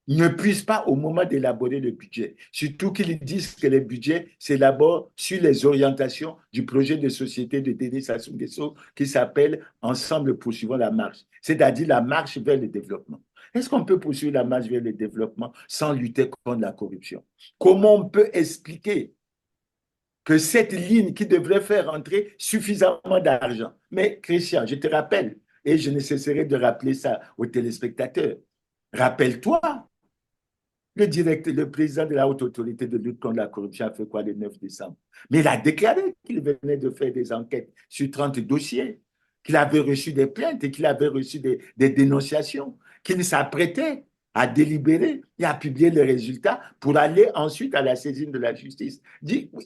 ne puisse pas au moment d'élaborer le budget. Surtout qu'ils disent que le budget s'élabore sur les orientations du projet de société de Denis Sassou Nguesso qui s'appelle Ensemble poursuivons la marche, c'est-à-dire la marche vers le développement. Est-ce qu'on peut poursuivre la marche vers le développement sans lutter contre la corruption? Comment on peut expliquer que cette ligne qui devrait faire entrer suffisamment d'argent? Mais Christian, je te rappelle, et je ne cesserai de rappeler ça aux téléspectateurs, rappelle-toi, le président de la haute autorité de lutte contre la corruption a fait quoi le 9 décembre? Mais il a déclaré qu'il venait de faire des enquêtes sur 30 dossiers, qu'il avait reçu des plaintes et qu'il avait reçu des dénonciations, qu'il s'apprêtait à délibérer et à publier les résultats pour aller ensuite à la saisine de la justice.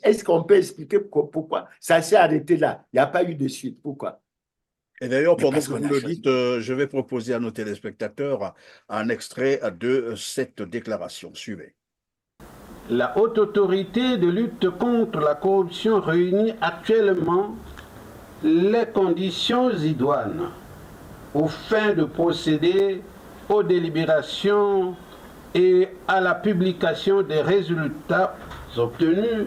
Est-ce qu'on peut expliquer pourquoi ça s'est arrêté là? Il n'y a pas eu de suite. Pourquoi? Et d'ailleurs, Mais pendant parce que qu'on vous a le choisi. dites, je vais proposer à nos téléspectateurs un extrait de cette déclaration. Suivez. La haute autorité de lutte contre la corruption réunit actuellement les conditions idoines aux fins de procéder aux délibérations et à la publication des résultats obtenus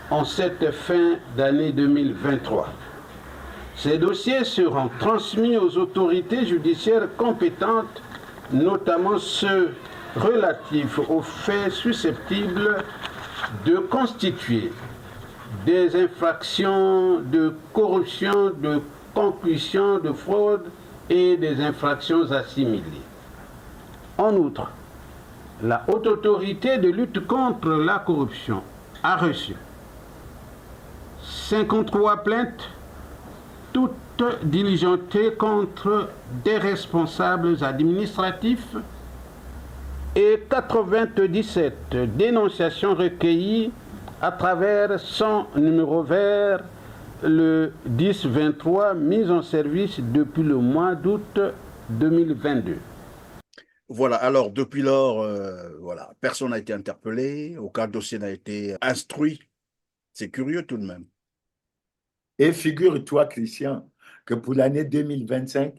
en cette fin d'année 2023. Ces dossiers seront transmis aux autorités judiciaires compétentes, notamment ceux relatifs aux faits susceptibles de constituer des infractions de corruption, de concussion, de fraude et des infractions assimilées. En outre, la haute autorité de lutte contre la corruption a reçu 53 plaintes, toutes diligentées contre des responsables administratifs et 97 dénonciations recueillies à travers son numéro vert, le 1023, mis en service depuis le mois d'août 2022. Voilà, alors depuis lors, voilà, personne n'a été interpellé, aucun dossier n'a été instruit. C'est curieux tout de même. Et figure-toi, Christian, que pour l'année 2025,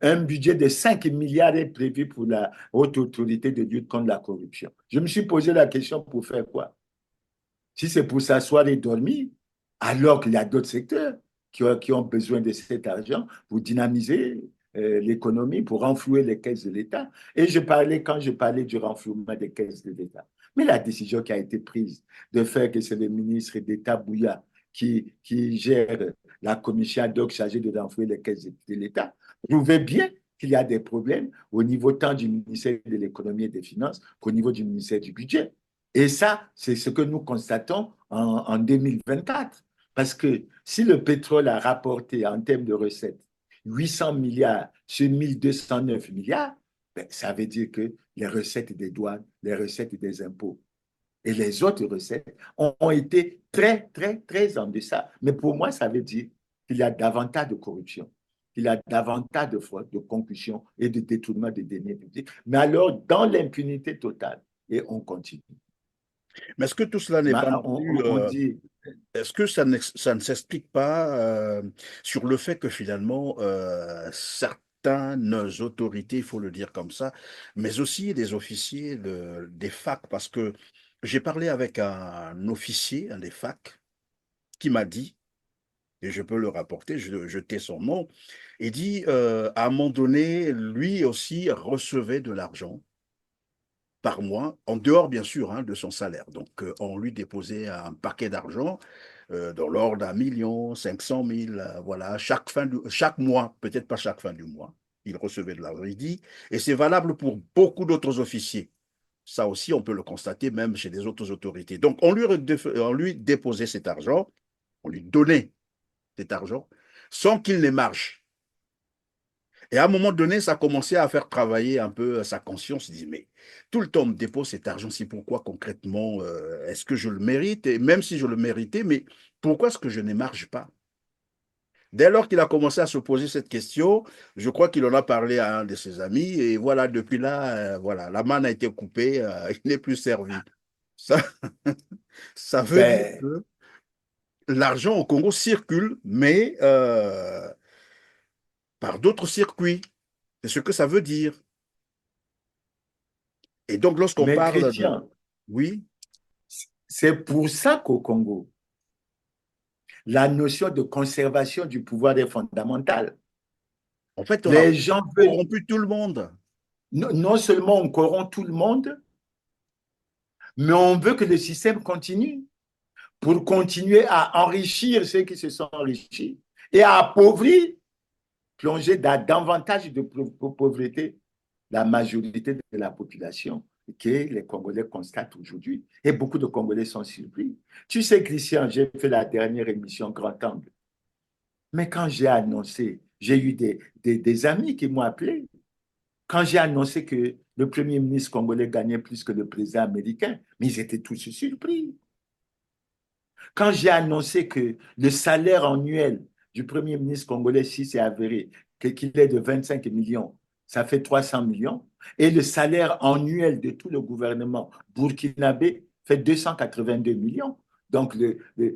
un budget de 5 milliards est prévu pour la haute autorité de lutte contre la corruption. Je me suis posé la question pour faire quoi? Si c'est pour s'asseoir et dormir, alors qu'il y a d'autres secteurs qui ont besoin de cet argent pour dynamiser l'économie, pour renflouer les caisses de l'État. Et quand je parlais du renflouement des caisses de l'État, mais la décision qui a été prise de faire que c'est le ministre d'État Bouya qui gère la commission ad hoc chargée de renflouer les caisses de l'État prouvait bien qu'il y a des problèmes au niveau tant du ministère de l'économie et des finances qu'au niveau du ministère du budget. Et ça, c'est ce que nous constatons en 2024. Parce que si le pétrole a rapporté en termes de recettes 800 milliards sur 1209 milliards, ben, ça veut dire que les recettes des douanes, les recettes des impôts et les autres recettes ont été très, très, très en deçà. Mais pour moi, ça veut dire qu'il y a davantage de corruption, qu'il y a davantage de fraude, de concussion et de détournement des deniers publics. Mais alors, dans l'impunité totale, et on continue. Mais est-ce que tout cela n'est pas non plus... On dit... Est-ce que ça ne s'explique pas sur le fait que finalement, certaines autorités, il faut le dire comme ça, mais aussi des officiers des facs, parce que j'ai parlé avec un officier, un des facs, qui m'a dit, et je peux le rapporter, je tais son nom, il dit, à un moment donné, lui aussi recevait de l'argent par mois, en dehors bien sûr hein, de son salaire. Donc on lui déposait un paquet d'argent dans l'ordre d'un million, 500 000, voilà, chaque mois, peut-être pas chaque fin du mois, il recevait de l'argent. Il dit, et c'est valable pour beaucoup d'autres officiers. Ça aussi, on peut le constater même chez les autres autorités. Donc on lui déposait cet argent, on lui donnait cet argent, sans qu'il ne marche. Et à un moment donné, ça commençait à faire travailler un peu sa conscience. Il dit, mais tout le temps, on me dépose cet argent, c'est pourquoi concrètement, est-ce que je le mérite? Et même si je le méritais, mais pourquoi est-ce que je ne marche pas? Dès lors qu'il a commencé à se poser cette question, je crois qu'il en a parlé à un de ses amis. Et voilà, depuis là, voilà, la manne a été coupée, il n'est plus servi. Ça, ça veut dire Ben, que l'argent au Congo circule, mais par d'autres circuits. C'est ce que ça veut dire. Et donc, lorsqu'on mais parle de... Christian, Oui, c'est pour ça qu'au Congo, la notion de conservation du pouvoir est fondamentale. en fait, on a Les gens veulent, corrompu tout le monde. non seulement on corrompt tout le monde, mais on veut que le système continue pour continuer à enrichir ceux qui se sont enrichis et à appauvrir, plonger dans davantage de pauvreté la majorité de la population que les Congolais constatent aujourd'hui. Et beaucoup de Congolais sont surpris. Tu sais, Christian, j'ai fait la dernière émission Grand Angle. Mais quand j'ai annoncé, j'ai eu des amis qui m'ont appelé. Quand j'ai annoncé que le premier ministre congolais gagnait plus que le président américain, mais ils étaient tous surpris. Quand j'ai annoncé que le salaire annuel du premier ministre congolais, si c'est avéré, qu'il est de 25 millions, ça fait 300 millions, et le salaire annuel de tout le gouvernement burkinabé fait 282 millions. Donc,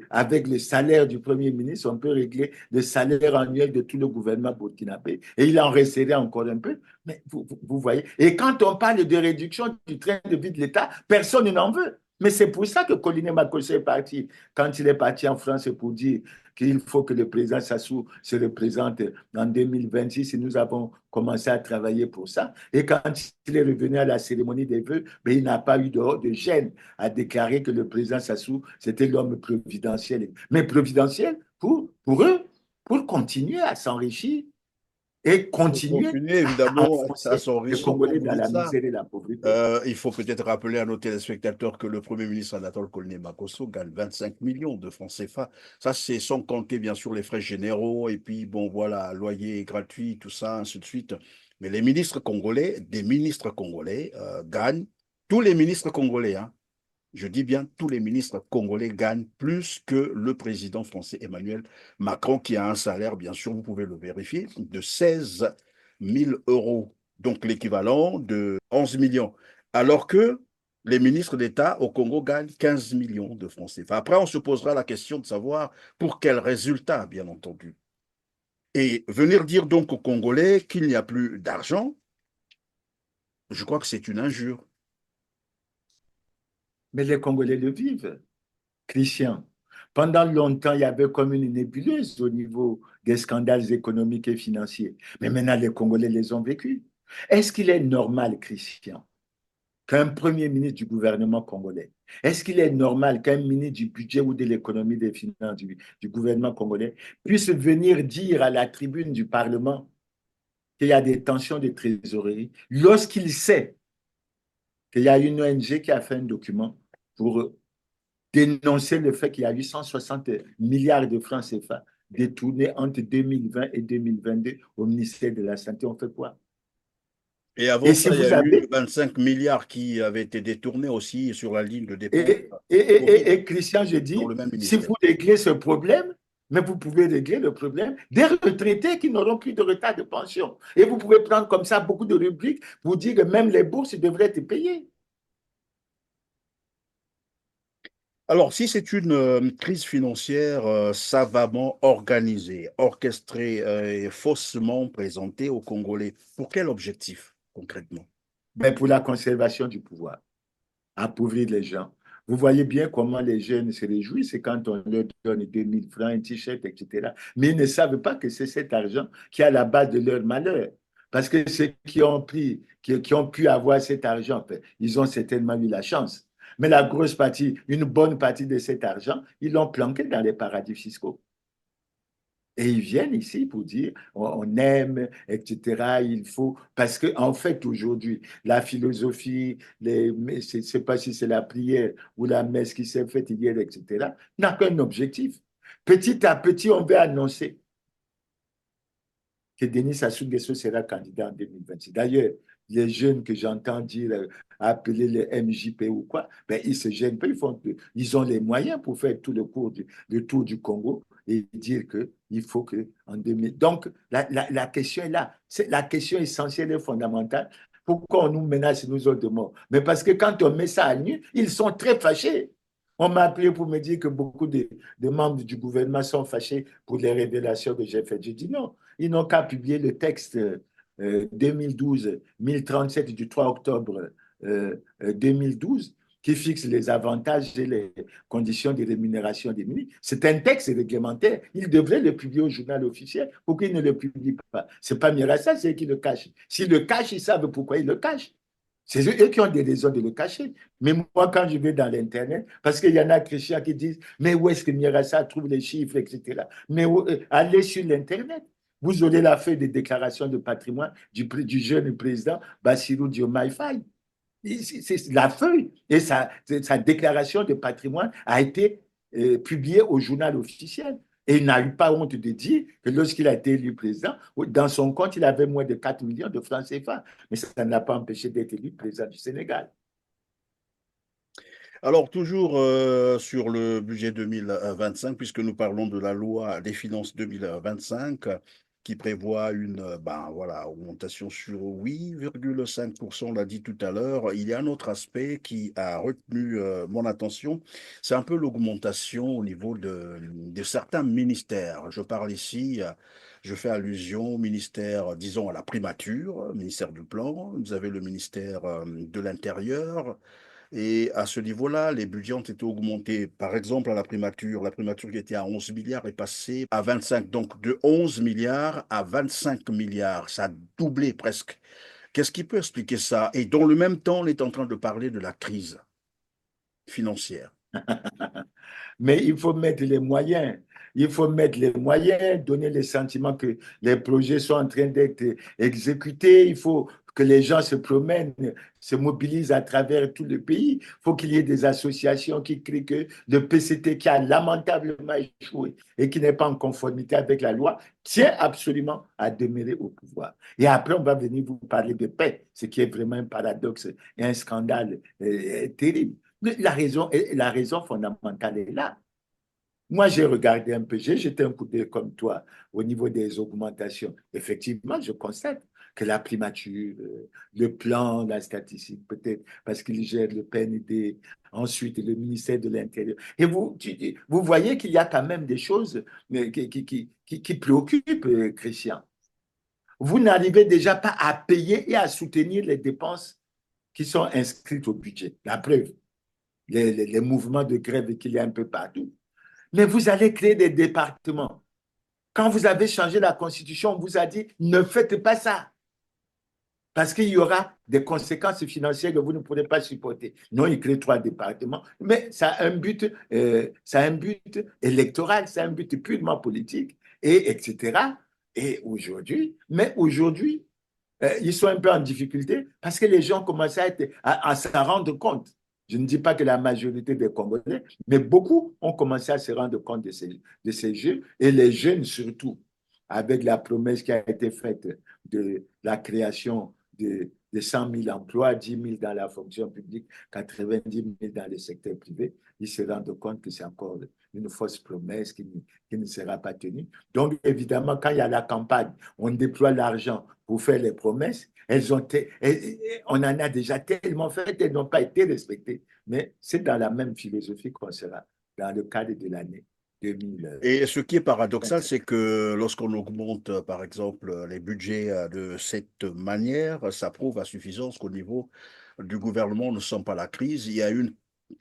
avec le salaire du Premier ministre, on peut régler le salaire annuel de tout le gouvernement burkinabé. Et il en resterait encore un peu. Mais vous voyez. Et quand on parle de réduction du train de vie de l'État, personne n'en veut. Mais c'est pour ça que Colline Makosso est parti. Quand il est parti en France, c'est pour dire qu'il faut que le président Sassou se représente en 2026 et nous avons commencé à travailler pour ça. Et quand il est revenu à la cérémonie des vœux, mais il n'a pas eu de gêne à déclarer que le président Sassou, c'était l'homme providentiel. Mais providentiel pour eux, pour continuer à s'enrichir et Pour continuer continuer, à évidemment, à enfoncer les s'enrichir, comme Congolais vous dans dites la ça. misère et la pauvreté. Il faut peut-être rappeler à nos téléspectateurs que le Premier ministre Anatole Kolné Makosso gagne 25 millions de francs CFA. Ça, c'est sans compter, bien sûr, les frais généraux, et puis, bon, voilà, loyer gratuit, tout ça, ainsi de suite. Mais les ministres congolais, des ministres congolais, gagnent, tous les ministres congolais, hein, je dis bien tous les ministres congolais gagnent plus que le président français Emmanuel Macron, qui a un salaire, bien sûr, vous pouvez le vérifier, de 16 000 euros, donc l'équivalent de 11 millions. Alors que les ministres d'État au Congo gagnent 15 millions de francs CFA. Après, on se posera la question de savoir pour quels résultats, bien entendu. Et venir dire donc aux Congolais qu'il n'y a plus d'argent, je crois que c'est une injure. Mais les Congolais le vivent. Christian, pendant longtemps, il y avait comme une nébuleuse au niveau des scandales économiques et financiers. Mais maintenant, les Congolais les ont vécus. Est-ce qu'il est normal, Christian, qu'un premier ministre du gouvernement congolais, est-ce qu'il est normal qu'un ministre du budget ou de l'économie des finances du gouvernement congolais puisse venir dire à la tribune du Parlement qu'il y a des tensions de trésorerie lorsqu'il sait qu'il y a une ONG qui a fait un document pour dénoncer le fait qu'il y a 860 milliards de francs CFA détournés entre 2020 et 2022 au ministère de la Santé. On fait quoi? Et avant Et si ça, il y a vous eu avez, 25 milliards qui avaient été détournés aussi sur la ligne de dépenses Christian, je dans dis, le même si ministère. vous réglez ce problème, mais vous pouvez régler le problème des retraités qui n'auront plus de retard de pension. Et vous pouvez prendre comme ça beaucoup de rubriques pour dire que même les bourses devraient être payées. Alors, si c'est une crise financière savamment organisée, orchestrée et faussement présentée aux Congolais, pour quel objectif concrètement? Mais pour la conservation du pouvoir, appauvrir les gens. Vous voyez bien comment les jeunes se réjouissent, c'est quand on leur donne 2000 francs, un t-shirt, etc. Mais ils ne savent pas que c'est cet argent qui est à la base de leur malheur. Parce que ceux qui ont pris, qui ont pu avoir cet argent, ben, ils ont certainement eu la chance. Mais la grosse partie, une bonne partie de cet argent, ils l'ont planqué dans les paradis fiscaux. Et ils viennent ici pour dire on aime, etc. Il faut. Parce qu'en fait, aujourd'hui, la philosophie, je ne sais pas si c'est la prière ou la messe qui s'est faite hier, etc., n'a qu'un objectif. Petit à petit, on va annoncer que Denis Sassou Nguesso sera candidat en 2026. D'ailleurs, les jeunes que j'entends dire appeler les MJP ou quoi, ben, ils ne se gênent pas, ils ont les moyens pour faire tout le tour du Congo et dire qu'il faut que en 2000. Donc, la question est là. C'est la question essentielle et fondamentale. Pourquoi on nous menace, nous autres, de mort? Mais parce que quand on met ça à nu, ils sont très fâchés. On m'a appelé pour me dire que beaucoup de membres du gouvernement sont fâchés pour les révélations que j'ai faites. Je dis non, ils n'ont qu'à publier le texte 2012-1037 du 3 octobre 2012 qui fixe les avantages et les conditions de rémunération des ministres. C'est un texte réglementaire. Ils devraient le publier au journal officiel. Pourquoi ils ne le publient pas? Ce n'est pas Mirassa, c'est eux qui le cachent. S'ils le cachent, ils savent pourquoi ils le cachent. C'est eux qui ont des raisons de le cacher. Mais moi, quand je vais dans l'Internet, parce qu'il y en a Christian qui disent, mais où est-ce que Mirassa trouve les chiffres, etc. Mais allez sur l'Internet. Vous aurez la feuille de déclaration de patrimoine du jeune président Bassirou Diomaye Faye. C'est la feuille et sa déclaration de patrimoine a été publiée au journal officiel. Et il n'a eu pas honte de dire que lorsqu'il a été élu président, dans son compte, il avait moins de 4 millions de francs CFA. Mais ça n'a pas empêché d'être élu président du Sénégal. Alors, toujours sur le budget 2025, puisque nous parlons de la loi des finances 2025, qui prévoit une voilà, augmentation sur 8,5%, on l'a dit tout à l'heure. Il y a un autre aspect qui a retenu mon attention, c'est un peu l'augmentation au niveau de certains ministères. Je parle ici, je fais allusion au ministère, disons, à la primature, ministère du Plan, vous avez le ministère de l'Intérieur, et à ce niveau-là, les budgets ont été augmentés. Par exemple, à la primature qui était à 11 milliards est passée à 25. Donc de 11 milliards à 25 milliards. Ça a doublé presque. Qu'est-ce qui peut expliquer ça? Et dans le même temps, on est en train de parler de la crise financière. Mais il faut mettre les moyens. Il faut mettre les moyens, donner le sentiment que les projets sont en train d'être exécutés. Il faut que les gens se promènent, se mobilisent à travers tout le pays. Il faut qu'il y ait des associations qui crient que le PCT qui a lamentablement échoué et qui n'est pas en conformité avec la loi tient absolument à demeurer au pouvoir. Et après, on va venir vous parler de paix, ce qui est vraiment un paradoxe et un scandale terrible. Mais la raison fondamentale est là. Moi, j'ai regardé un peu, j'ai jeté un coup d'œil comme toi au niveau des augmentations. Effectivement, je constate que la primature, le plan, la statistique, peut-être parce qu'il gère le PND, ensuite le ministère de l'Intérieur. Et vous voyez qu'il y a quand même des choses qui préoccupent, Christian. Vous n'arrivez déjà pas à payer et à soutenir les dépenses qui sont inscrites au budget. La preuve, les mouvements de grève qu'il y a un peu partout. Mais vous allez créer des départements. Quand vous avez changé la Constitution, on vous a dit, ne faites pas ça. Parce qu'il y aura des conséquences financières que vous ne pourrez pas supporter. Non, il crée 3 départements, mais ça a un but électoral, ça a un but purement politique, et etc. Et aujourd'hui, ils sont un peu en difficulté parce que les gens commencent à s'en rendre compte. Je ne dis pas que la majorité des Congolais, mais beaucoup ont commencé à se rendre compte de ces jeux, et les jeunes surtout, avec la promesse qui a été faite de la création de 100 000 emplois, 10 000 dans la fonction publique, 90 000 dans le secteur privé, ils se rendent compte que c'est encore une fausse promesse qui ne sera pas tenue. Donc, évidemment, quand il y a la campagne, on déploie l'argent pour faire les promesses, on en a déjà tellement fait, elles n'ont pas été respectées. Mais c'est dans la même philosophie qu'on sera dans le cadre de l'année 2000. Et ce qui est paradoxal, c'est que lorsqu'on augmente, par exemple, les budgets de cette manière, ça prouve à suffisance qu'au niveau du gouvernement, nous ne sommes pas la crise. Il y a une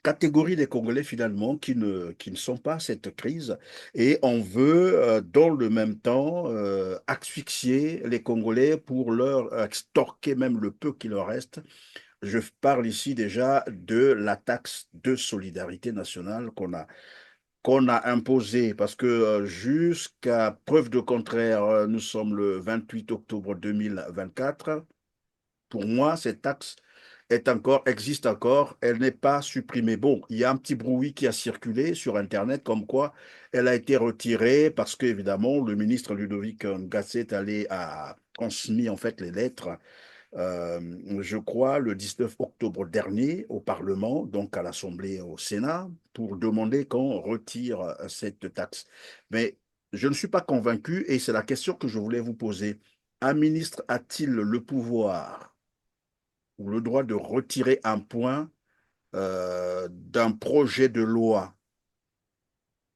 catégorie des Congolais finalement qui ne sont pas cette crise et on veut dans le même temps asphyxier les Congolais pour leur extorquer même le peu qui leur reste. Je parle ici déjà de la taxe de solidarité nationale qu'on a imposée parce que jusqu'à preuve de contraire, nous sommes le 28 octobre 2024. Pour moi, cette taxe existe encore, elle n'est pas supprimée. Bon, il y a un petit bruit qui a circulé sur Internet comme quoi elle a été retirée parce qu'évidemment, le ministre Ludovic Ngasset a transmis en fait les lettres, je crois, le 19 octobre dernier au Parlement, donc à l'Assemblée, au Sénat, pour demander qu'on retire cette taxe. Mais je ne suis pas convaincu et c'est la question que je voulais vous poser. Un ministre a-t-il le pouvoir ou le droit de retirer un point d'un projet de loi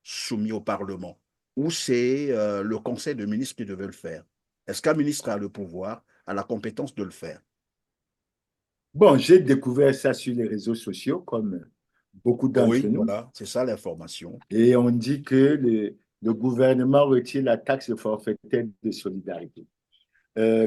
soumis au Parlement, ou c'est le Conseil de ministres qui devait le faire? Est-ce qu'un ministre a le pouvoir, a la compétence de le faire? Bon, j'ai découvert ça sur les réseaux sociaux, comme beaucoup d'entre Oui, nous, voilà, c'est ça l'information. et on dit que le gouvernement retire la taxe forfaitaire de solidarité.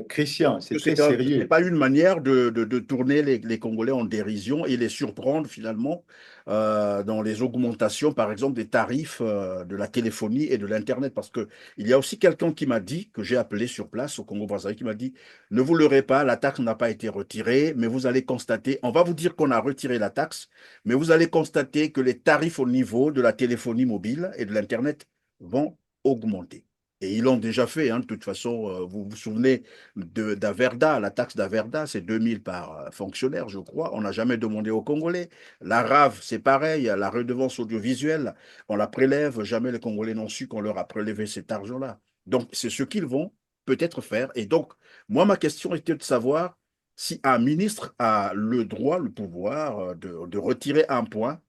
Christian, c'est très Ce n'est sérieux. pas une manière de tourner les Congolais en dérision et les surprendre finalement dans les augmentations, par exemple, des tarifs de la téléphonie et de l'Internet. Parce que il y a aussi quelqu'un qui m'a dit, que j'ai appelé sur place au Congo-Brazzaville, qui m'a dit, ne vous leurrez pas, la taxe n'a pas été retirée, mais vous allez constater, on va vous dire qu'on a retiré la taxe, mais vous allez constater que les tarifs au niveau de la téléphonie mobile et de l'Internet vont augmenter. Et ils l'ont déjà fait, hein, de toute façon, vous vous souvenez d'Averda, la taxe d'Averda, c'est 2000 par fonctionnaire, je crois. On n'a jamais demandé aux Congolais. La RAV, c'est pareil, la redevance audiovisuelle, on la prélève, jamais les Congolais n'ont su qu'on leur a prélevé cet argent-là. Donc, c'est ce qu'ils vont peut-être faire. Et donc, moi, ma question était de savoir si un ministre a le droit, le pouvoir de retirer un point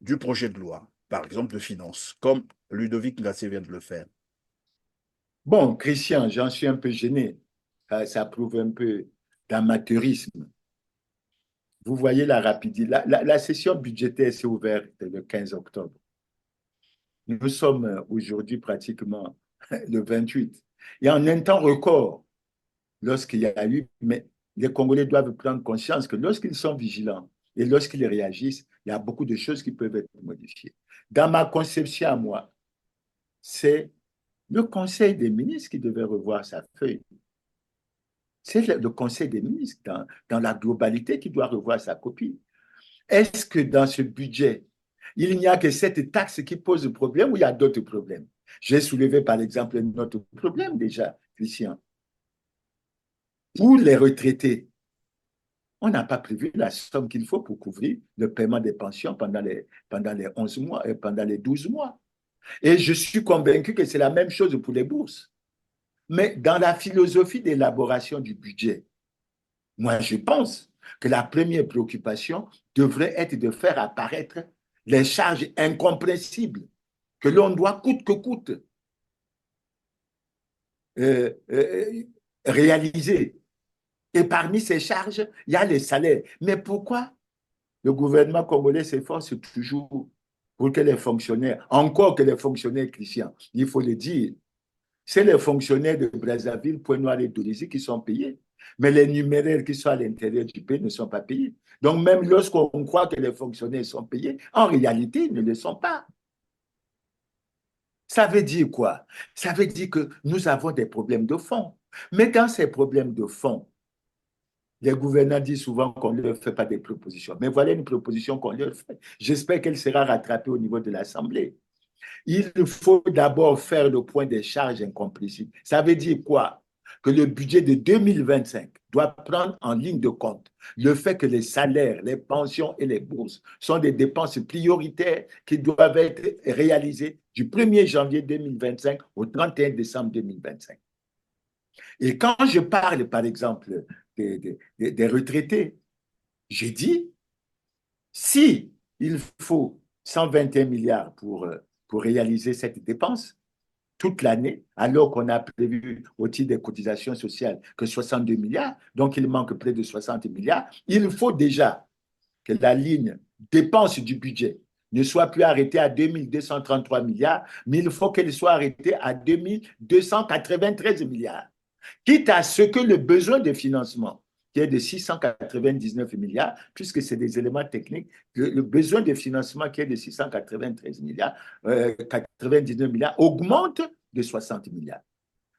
du projet de loi, par exemple de finances, comme Ludovic Ngassé vient de le faire. Bon, Christian, j'en suis un peu gêné. Ça prouve un peu d'amateurisme. Vous voyez la rapidité. La session budgétaire s'est ouverte le 15 octobre. Nous sommes aujourd'hui pratiquement le 28. Et en un temps record, lorsqu'il y a eu, mais les Congolais doivent prendre conscience que lorsqu'ils sont vigilants et lorsqu'ils réagissent, il y a beaucoup de choses qui peuvent être modifiées. Dans ma conception à moi, c'est le Conseil des ministres qui devait revoir sa feuille. C'est le Conseil des ministres dans la globalité qui doit revoir sa copie. Est-ce que dans ce budget, il n'y a que cette taxe qui pose problème ou il y a d'autres problèmes? J'ai soulevé par exemple un autre problème déjà, Christian. Pour les retraités, on n'a pas prévu la somme qu'il faut pour couvrir le paiement des pensions pendant les 11 mois et pendant les 12 mois. Et je suis convaincu que c'est la même chose pour les bourses. Mais dans la philosophie d'élaboration du budget, moi, je pense que la première préoccupation devrait être de faire apparaître les charges incompréhensibles que l'on doit coûte que coûte euh, euh, réaliser. Et parmi ces charges, il y a les salaires. Mais pourquoi le gouvernement congolais s'efforce toujours pour que les fonctionnaires, encore que les fonctionnaires chrétiens, il faut le dire, c'est les fonctionnaires de Brazzaville, Pointe-Noire et Dolisie qui sont payés. Mais les numéraires qui sont à l'intérieur du pays ne sont pas payés. Donc, même lorsqu'on croit que les fonctionnaires sont payés, en réalité, ils ne le sont pas. Ça veut dire quoi? Ça veut dire que nous avons des problèmes de fond. Mais dans ces problèmes de fond, les gouvernants disent souvent qu'on ne leur fait pas des propositions. Mais voilà une proposition qu'on leur fait. J'espère qu'elle sera rattrapée au niveau de l'Assemblée. Il faut d'abord faire le point des charges incompressibles. Ça veut dire quoi? Que le budget de 2025 doit prendre en ligne de compte le fait que les salaires, les pensions et les bourses sont des dépenses prioritaires qui doivent être réalisées du 1er janvier 2025 au 31 décembre 2025. Et quand je parle, par exemple, des retraités, j'ai dit, si il faut 121 milliards pour réaliser cette dépense, toute l'année, alors qu'on a prévu au titre des cotisations sociales que 62 milliards, donc il manque près de 60 milliards, il faut déjà que la ligne dépenses du budget ne soit plus arrêtée à 2233 milliards, mais il faut qu'elle soit arrêtée à 2293 milliards. Quitte à ce que le besoin de financement, qui est de 699 milliards, puisque c'est des éléments techniques, le besoin de financement qui est de 693 milliards, 99 milliards, augmente de 60 milliards.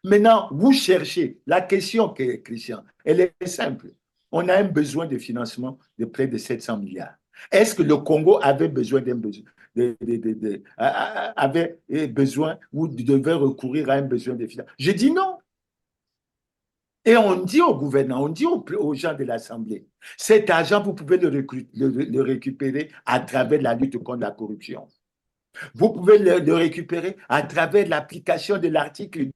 Maintenant, vous cherchez, la question, Christian, elle est simple. On a un besoin de financement de près de 700 milliards. Est-ce que le Congo avait besoin avait besoin ou devait recourir à un besoin de financement? Je dis non. Et on dit au gouvernement, on dit aux gens de l'Assemblée, cet argent, vous pouvez le récupérer à travers la lutte contre la corruption. Vous pouvez le récupérer à travers l'application de l'article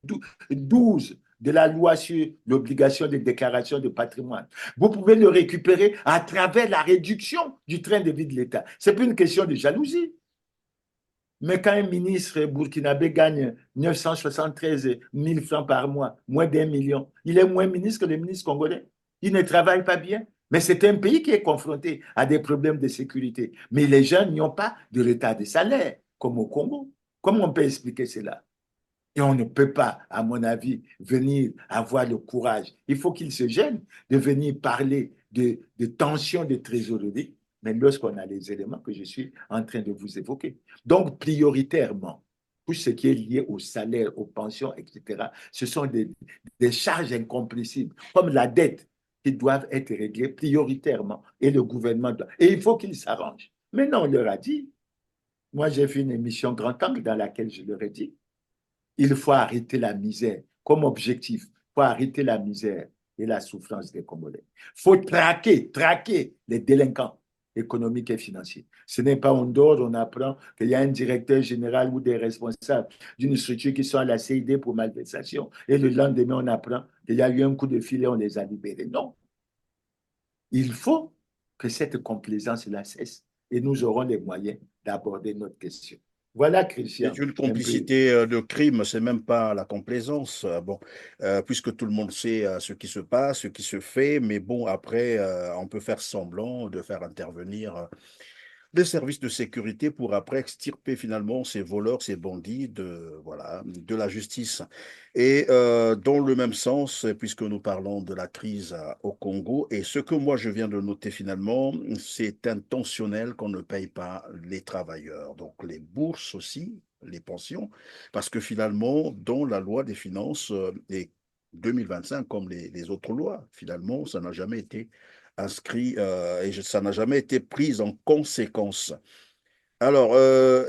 12 de la loi sur l'obligation de déclaration de patrimoine. Vous pouvez le récupérer à travers la réduction du train de vie de l'État. Ce n'est plus une question de jalousie. Mais quand un ministre burkinabé gagne 973 000 francs par mois, moins d'1 million, il est moins ministre que le ministre congolais. Il ne travaille pas bien. Mais c'est un pays qui est confronté à des problèmes de sécurité. Mais les gens n'y ont pas de retard de salaire, comme au Congo. Comment on peut expliquer cela? Et on ne peut pas, à mon avis, venir avoir le courage. Il faut qu'ils se gênent de venir parler de tension de trésorerie, mais lorsqu'on a les éléments que je suis en train de vous évoquer. Donc, prioritairement, tout ce qui est lié au salaire, aux pensions, etc., ce sont des charges incompressibles, comme la dette, qui doivent être réglées prioritairement. Et le gouvernement doit. Et il faut qu'il s'arrange. Maintenant, on leur a dit, moi j'ai fait une émission Grand Angle dans laquelle je leur ai dit, il faut arrêter la misère comme objectif. Il faut arrêter la misère et la souffrance des Congolais. Il faut traquer les délinquants économiques et financiers. Ce n'est pas on dort, on apprend qu'il y a un directeur général ou des responsables d'une structure qui sont à la CID pour malversation et le lendemain on apprend qu'il y a eu un coup de filet, on les a libérés. Non. Il faut que cette complaisance-là cesse et nous aurons les moyens d'aborder notre question. Voilà, Christian. C'est une complicité de crime, c'est même pas la complaisance. Bon, puisque tout le monde sait ce qui se passe, ce qui se fait, mais bon, après, on peut faire semblant de faire intervenir des services de sécurité pour après extirper finalement ces voleurs, ces bandits de la justice. Et dans le même sens, puisque nous parlons de la crise au Congo, et ce que moi je viens de noter finalement, c'est intentionnel qu'on ne paye pas les travailleurs. Donc les bourses aussi, les pensions, parce que finalement, dans la loi des finances et 2025, comme les autres lois, finalement, ça n'a jamais été inscrit et ça n'a jamais été pris en conséquence. Alors,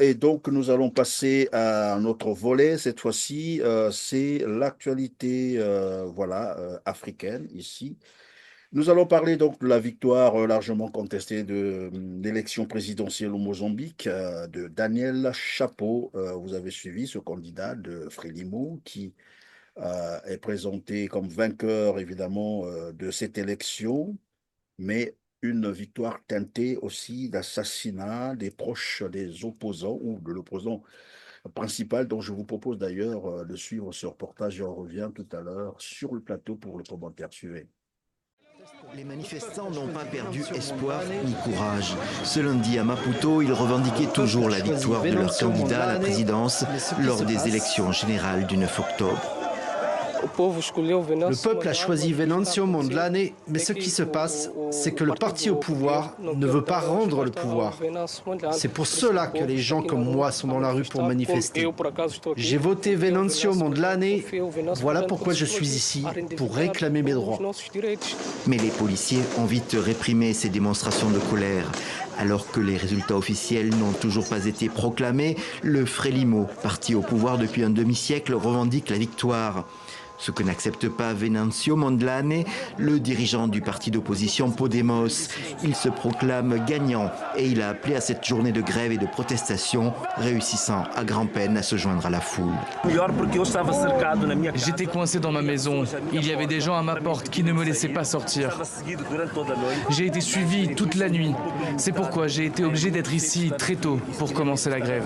et donc nous allons passer à un autre volet. Cette fois-ci, c'est l'actualité africaine ici. Nous allons parler donc de la victoire largement contestée de l'élection présidentielle au Mozambique de Daniel Chapo. Vous avez suivi ce candidat de Frelimo qui est présenté comme vainqueur évidemment de cette élection, mais une victoire teintée aussi d'assassinat des proches des opposants ou de l'opposant principal, dont je vous propose d'ailleurs de suivre ce reportage et on revient tout à l'heure sur le plateau pour le commentaire suivant. Les manifestants n'ont pas perdu espoir ni courage. Ce lundi à Maputo, ils revendiquaient toujours la victoire de leur candidat à la présidence lors des élections générales du 9 octobre. Le peuple a choisi Venancio Mondlane, mais ce qui se passe, c'est que le parti au pouvoir ne veut pas rendre le pouvoir. C'est pour cela que les gens comme moi sont dans la rue pour manifester. J'ai voté Venancio Mondlane, voilà pourquoi je suis ici, pour réclamer mes droits. Mais les policiers ont vite réprimé ces démonstrations de colère. Alors que les résultats officiels n'ont toujours pas été proclamés, le Frelimo, parti au pouvoir depuis un demi-siècle, revendique la victoire. Ce que n'accepte pas Venancio Mondlane, le dirigeant du parti d'opposition Podemos. Il se proclame gagnant et il a appelé à cette journée de grève et de protestation, réussissant à grand-peine à se joindre à la foule. J'étais coincé dans ma maison. Il y avait des gens à ma porte qui ne me laissaient pas sortir. J'ai été suivi toute la nuit. C'est pourquoi j'ai été obligé d'être ici très tôt pour commencer la grève.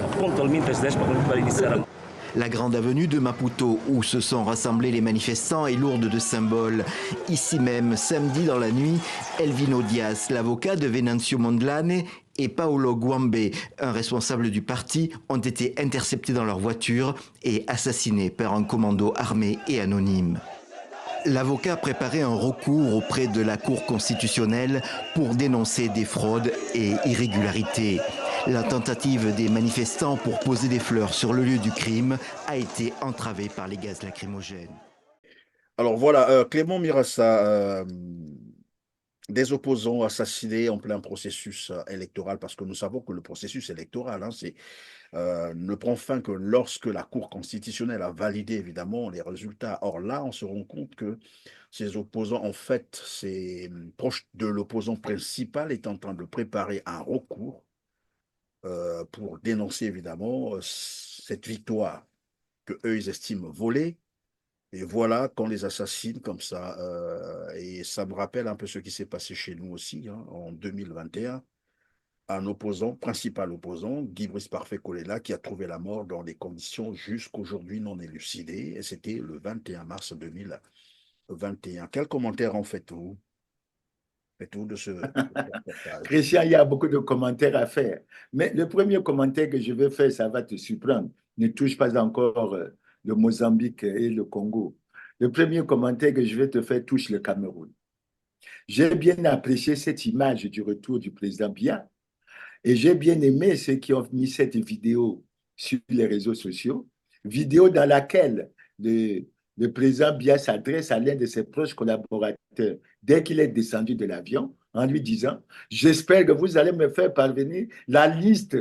La grande avenue de Maputo, où se sont rassemblés les manifestants, est lourde de symboles. Ici même, samedi dans la nuit, Elvino Diaz, l'avocat de Venancio Mondlane, et Paolo Guambe, un responsable du parti, ont été interceptés dans leur voiture et assassinés par un commando armé et anonyme. L'avocat préparait un recours auprès de la Cour constitutionnelle pour dénoncer des fraudes et irrégularités. La tentative des manifestants pour poser des fleurs sur le lieu du crime a été entravée par les gaz lacrymogènes. Alors voilà, Clément Mirassa, des opposants assassinés en plein processus électoral, parce que nous savons que le processus électoral ne prend fin que lorsque la Cour constitutionnelle a validé évidemment les résultats. Or là, on se rend compte que ces opposants, en fait, ces proches de l'opposant principal est en train de préparer un recours pour dénoncer évidemment cette victoire que eux ils estiment volée. Et voilà qu'on les assassine comme ça. Et ça me rappelle un peu ce qui s'est passé chez nous aussi en 2021. Un opposant, principal opposant, Guy Brice Parfait Kolela, qui a trouvé la mort dans des conditions jusqu'aujourd'hui non élucidées. Et c'était le 21 mars 2021. Quel commentaire en faites-vous? Faites-vous de ce reportage? Christian, il y a beaucoup de commentaires à faire. Mais le premier commentaire que je vais faire, ça va te surprendre. Ne touche pas encore le Mozambique et le Congo. Le premier commentaire que je vais te faire touche le Cameroun. J'ai bien apprécié cette image du retour du président Biya et j'ai bien aimé ceux qui ont mis cette vidéo sur les réseaux sociaux, vidéo dans laquelle le président Biya s'adresse à l'un de ses proches collaborateurs dès qu'il est descendu de l'avion en lui disant « J'espère que vous allez me faire parvenir la liste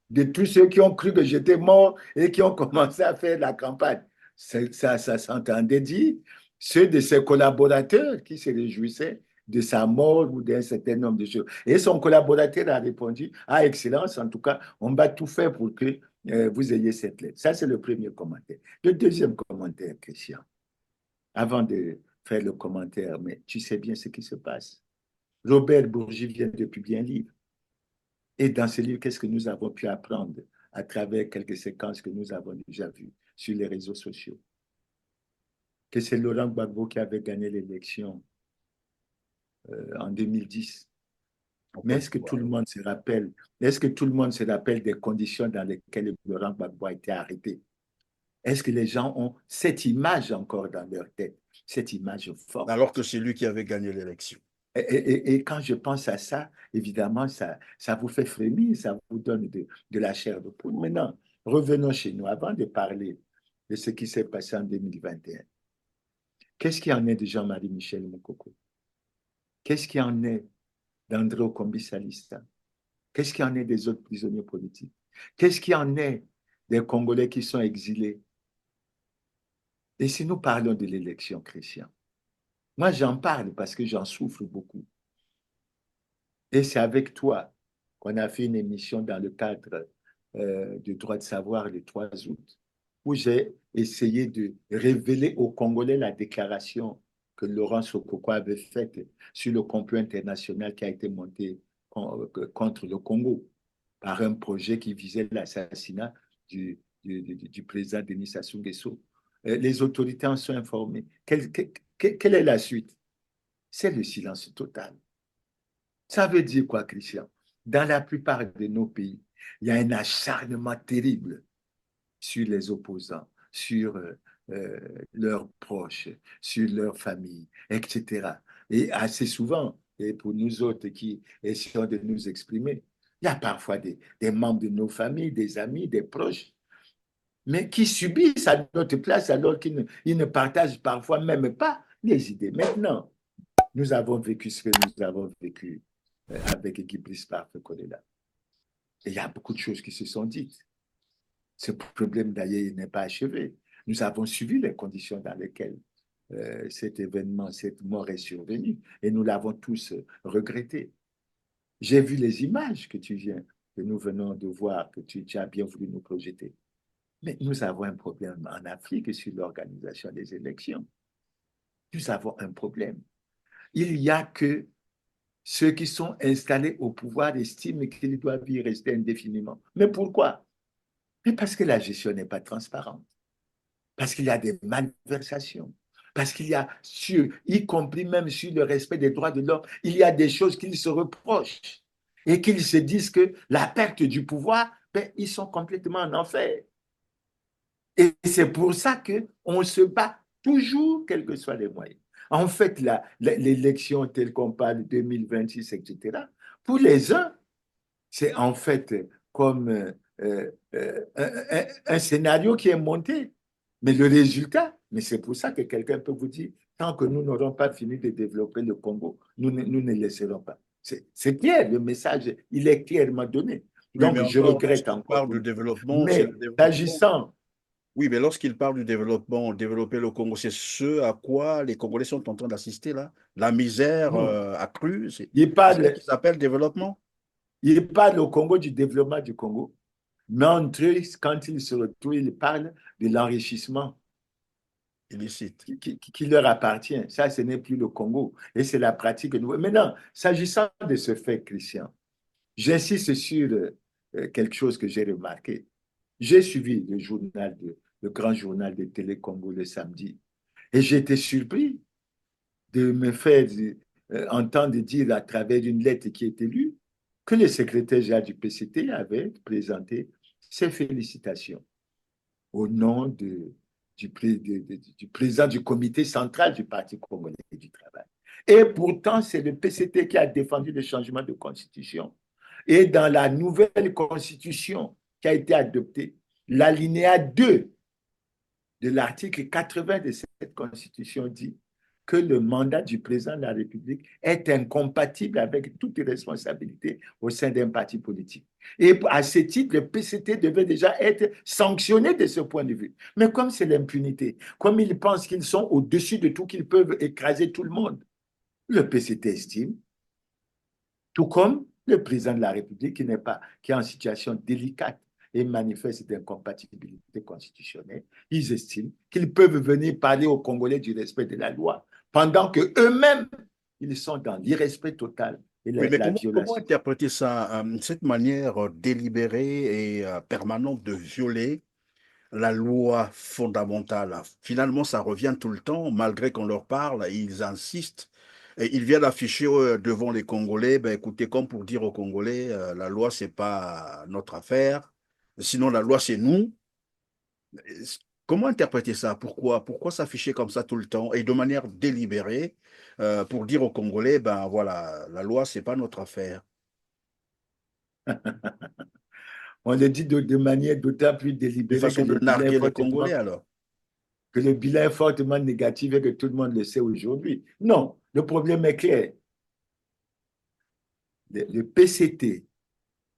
de tous ceux qui ont cru que j'étais mort et qui ont commencé à faire la campagne. » Ça s'entendait dire, ceux de ses collaborateurs qui se réjouissaient de sa mort ou d'un certain nombre de choses. Et son collaborateur a répondu, ah, Excellence, en tout cas, on va tout faire pour que vous ayez cette lettre. Ça, c'est le premier commentaire. Le deuxième commentaire, Christian, avant de faire le commentaire, mais tu sais bien ce qui se passe. Robert Bourgi vient de publier un livre. Et dans ce livre, qu'est-ce que nous avons pu apprendre à travers quelques séquences que nous avons déjà vues sur les réseaux sociaux? Que c'est Laurent Gbagbo qui avait gagné l'élection en 2010. Mais est-ce que tout le monde se rappelle, des conditions dans lesquelles Laurent Gbagbo a été arrêté? Est-ce que les gens ont cette image encore dans leur tête, cette image forte? Alors que c'est lui qui avait gagné l'élection. Et quand je pense à ça, évidemment, ça vous fait frémir, ça vous donne de la chair de poule. Maintenant, revenons chez nous. Avant de parler de ce qui s'est passé en 2021, qu'est-ce qu'il en est de Jean-Marie Michel Moukoko? Qu'est-ce qu'il en est d'André Okombi Salista? Qu'est-ce qu'il en est des autres prisonniers politiques? Qu'est-ce qu'il en est des Congolais qui sont exilés? Et si nous parlons de l'élection, Christian, moi j'en parle parce que j'en souffre beaucoup. Et c'est avec toi qu'on a fait une émission dans le cadre du droit de savoir le 3 août, où j'ai essayé de révéler aux Congolais la déclaration que Laurent Sokoko avait faite sur le complot international qui a été monté contre le Congo par un projet qui visait l'assassinat du président Denis Sassou Nguesso. Les autorités en sont informées. Quelle est la suite? C'est le silence total. Ça veut dire quoi, Christian? Dans la plupart de nos pays, il y a un acharnement terrible sur les opposants, sur leurs proches, sur leurs familles, etc. Et assez souvent, et pour nous autres qui essayons de nous exprimer, il y a parfois des membres de nos familles, des amis, des proches, mais qui subissent à notre place alors qu'ils ne partagent parfois même pas les idées. Maintenant, nous avons vécu ce que nous avons vécu avec Guy Brice Parfait Kolela. Et il y a beaucoup de choses qui se sont dites. Ce problème, d'ailleurs, n'est pas achevé. Nous avons suivi les conditions dans lesquelles cet événement, cette mort est survenue, et nous l'avons tous regretté. J'ai vu les images que nous venons de voir, que tu as bien voulu nous projeter. Mais nous avons un problème en Afrique sur l'organisation des élections. Nous avons un problème. Il n'y a que ceux qui sont installés au pouvoir estiment qu'ils doivent y rester indéfiniment. Mais pourquoi? Mais parce que la gestion n'est pas transparente. parce qu'il y a des malversations, parce qu'il y a, y compris même sur le respect des droits de l'homme, il y a des choses qu'ils se reprochent et qu'ils se disent que la perte du pouvoir, ben, ils sont complètement en enfer. Et c'est pour ça qu'on se bat toujours, quels que soient les moyens. En fait, l'élection telle qu'on parle 2026, etc., pour les uns, c'est en fait comme un scénario qui est monté. Mais le résultat, mais c'est pour ça que quelqu'un peut vous dire, tant que nous n'aurons pas fini de développer le Congo, nous ne laisserons pas. C'est clair, le message, il est clairement donné. Oui, mais Donc, je encore, regrette lorsqu'il encore parle pour du nous. développement, c'est Mais le développement. s'agissant, Oui, mais lorsqu'il parle du développement, développer le Congo, c'est ce à quoi les Congolais sont en train d'assister là. La misère non, accrue, il c'est ça qui parle, s'appelle développement il parle au Congo du développement du Congo, mais entre eux, quand ils se retrouvent, ils parlent de l'enrichissement illicite. qui leur appartient. Ça, ce n'est plus le Congo. Et c'est la pratique nouvelle. Maintenant, s'agissant de ce fait, Christian, j'insiste sur quelque chose que j'ai remarqué. J'ai suivi le grand journal de Télé Congo le samedi et j'ai été surpris de me faire entendre dire à travers une lettre qui est lue que le secrétaire général du PCT avait présenté ses félicitations au nom du président du comité central du Parti congolais du travail. Et pourtant, c'est le PCT qui a défendu le changement de constitution. Et dans la nouvelle constitution qui a été adoptée, l'alinéa 2 de l'article 80 de cette constitution dit que le mandat du président de la République est incompatible avec toute responsabilité au sein d'un parti politique. Et à ce titre, le PCT devait déjà être sanctionné de ce point de vue. Mais comme c'est l'impunité, comme ils pensent qu'ils sont au-dessus de tout, qu'ils peuvent écraser tout le monde, le PCT estime, tout comme le président de la République qui est en situation délicate et manifeste d'incompatibilité constitutionnelle, ils estiment qu'ils peuvent venir parler aux Congolais du respect de la loi, pendant qu'eux-mêmes, ils sont dans l'irrespect total et Oui, mais la comment violation. interpréter ça, cette manière délibérée et permanente de violer la loi fondamentale? Finalement, ça revient tout le temps, malgré qu'on leur parle, ils insistent. Et ils viennent afficher devant les Congolais, ben, écoutez, comme pour dire aux Congolais, la loi, c'est pas notre affaire, sinon la loi, c'est nous. Comment interpréter ça? Pourquoi s'afficher comme ça tout le temps et de manière délibérée pour dire aux Congolais, ben voilà, la loi, c'est pas notre affaire. On le dit de manière d'autant plus Une délibérée façon de narguer les Congolais alors. que le bilan est fortement négatif et que tout le monde le sait aujourd'hui. Non, le problème est clair. Le PCT,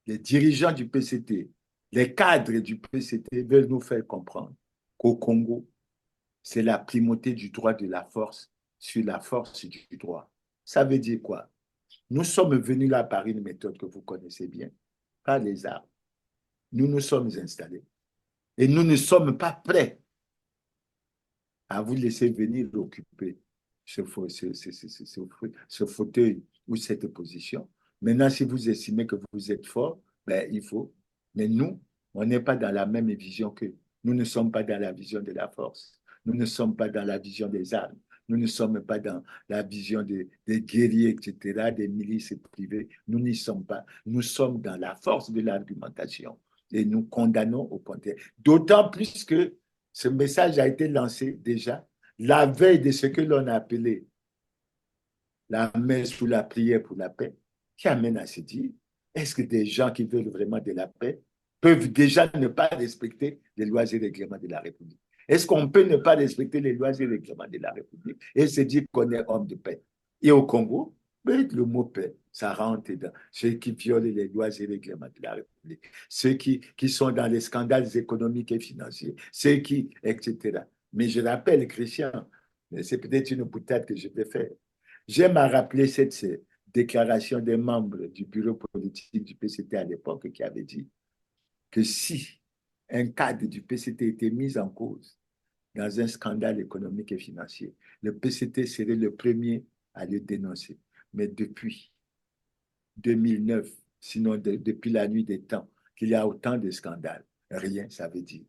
les dirigeants du PCT, les cadres du PCT veulent nous faire comprendre qu'au Congo, c'est la primauté du droit de la force sur la force du droit. Ça veut dire quoi? Nous sommes venus là par une méthode que vous connaissez bien, par les armes. Nous nous sommes installés et nous ne sommes pas prêts à vous laisser venir occuper ce fauteuil ou cette position. Maintenant, si vous estimez que vous êtes fort, ben, il faut. Mais nous, on n'est pas dans la même vision qu'eux. Nous ne sommes pas dans la vision de la force. Nous ne sommes pas dans la vision des armes. Nous ne sommes pas dans la vision des guerriers, etc., des milices privées. Nous n'y sommes pas. Nous sommes dans la force de l'argumentation. Et nous condamnons au contraire. D'autant plus que ce message a été lancé déjà la veille de ce que l'on a appelé la messe ou la prière pour la paix, qui amène à se dire, est-ce que des gens qui veulent vraiment de la paix peuvent déjà ne pas respecter les lois et règlements de la République? Est-ce qu'on peut ne pas respecter les lois et règlements de la République et se dire qu'on est homme de paix? Et au Congo, le mot paix, ça rentre dans ceux qui violent les lois et règlements de la République, ceux qui sont dans les scandales économiques et financiers, ceux qui, etc. Mais je rappelle, Christian, c'est peut-être une boutade que je vais faire. J'aime à rappeler cette déclaration des membres du bureau politique du PCT à l'époque qui avait dit que si un cadre du PCT était mis en cause dans un scandale économique et financier, le PCT serait le premier à le dénoncer. Mais depuis 2009, sinon depuis la nuit des temps, qu'il y a autant de scandales, rien, ça veut dire.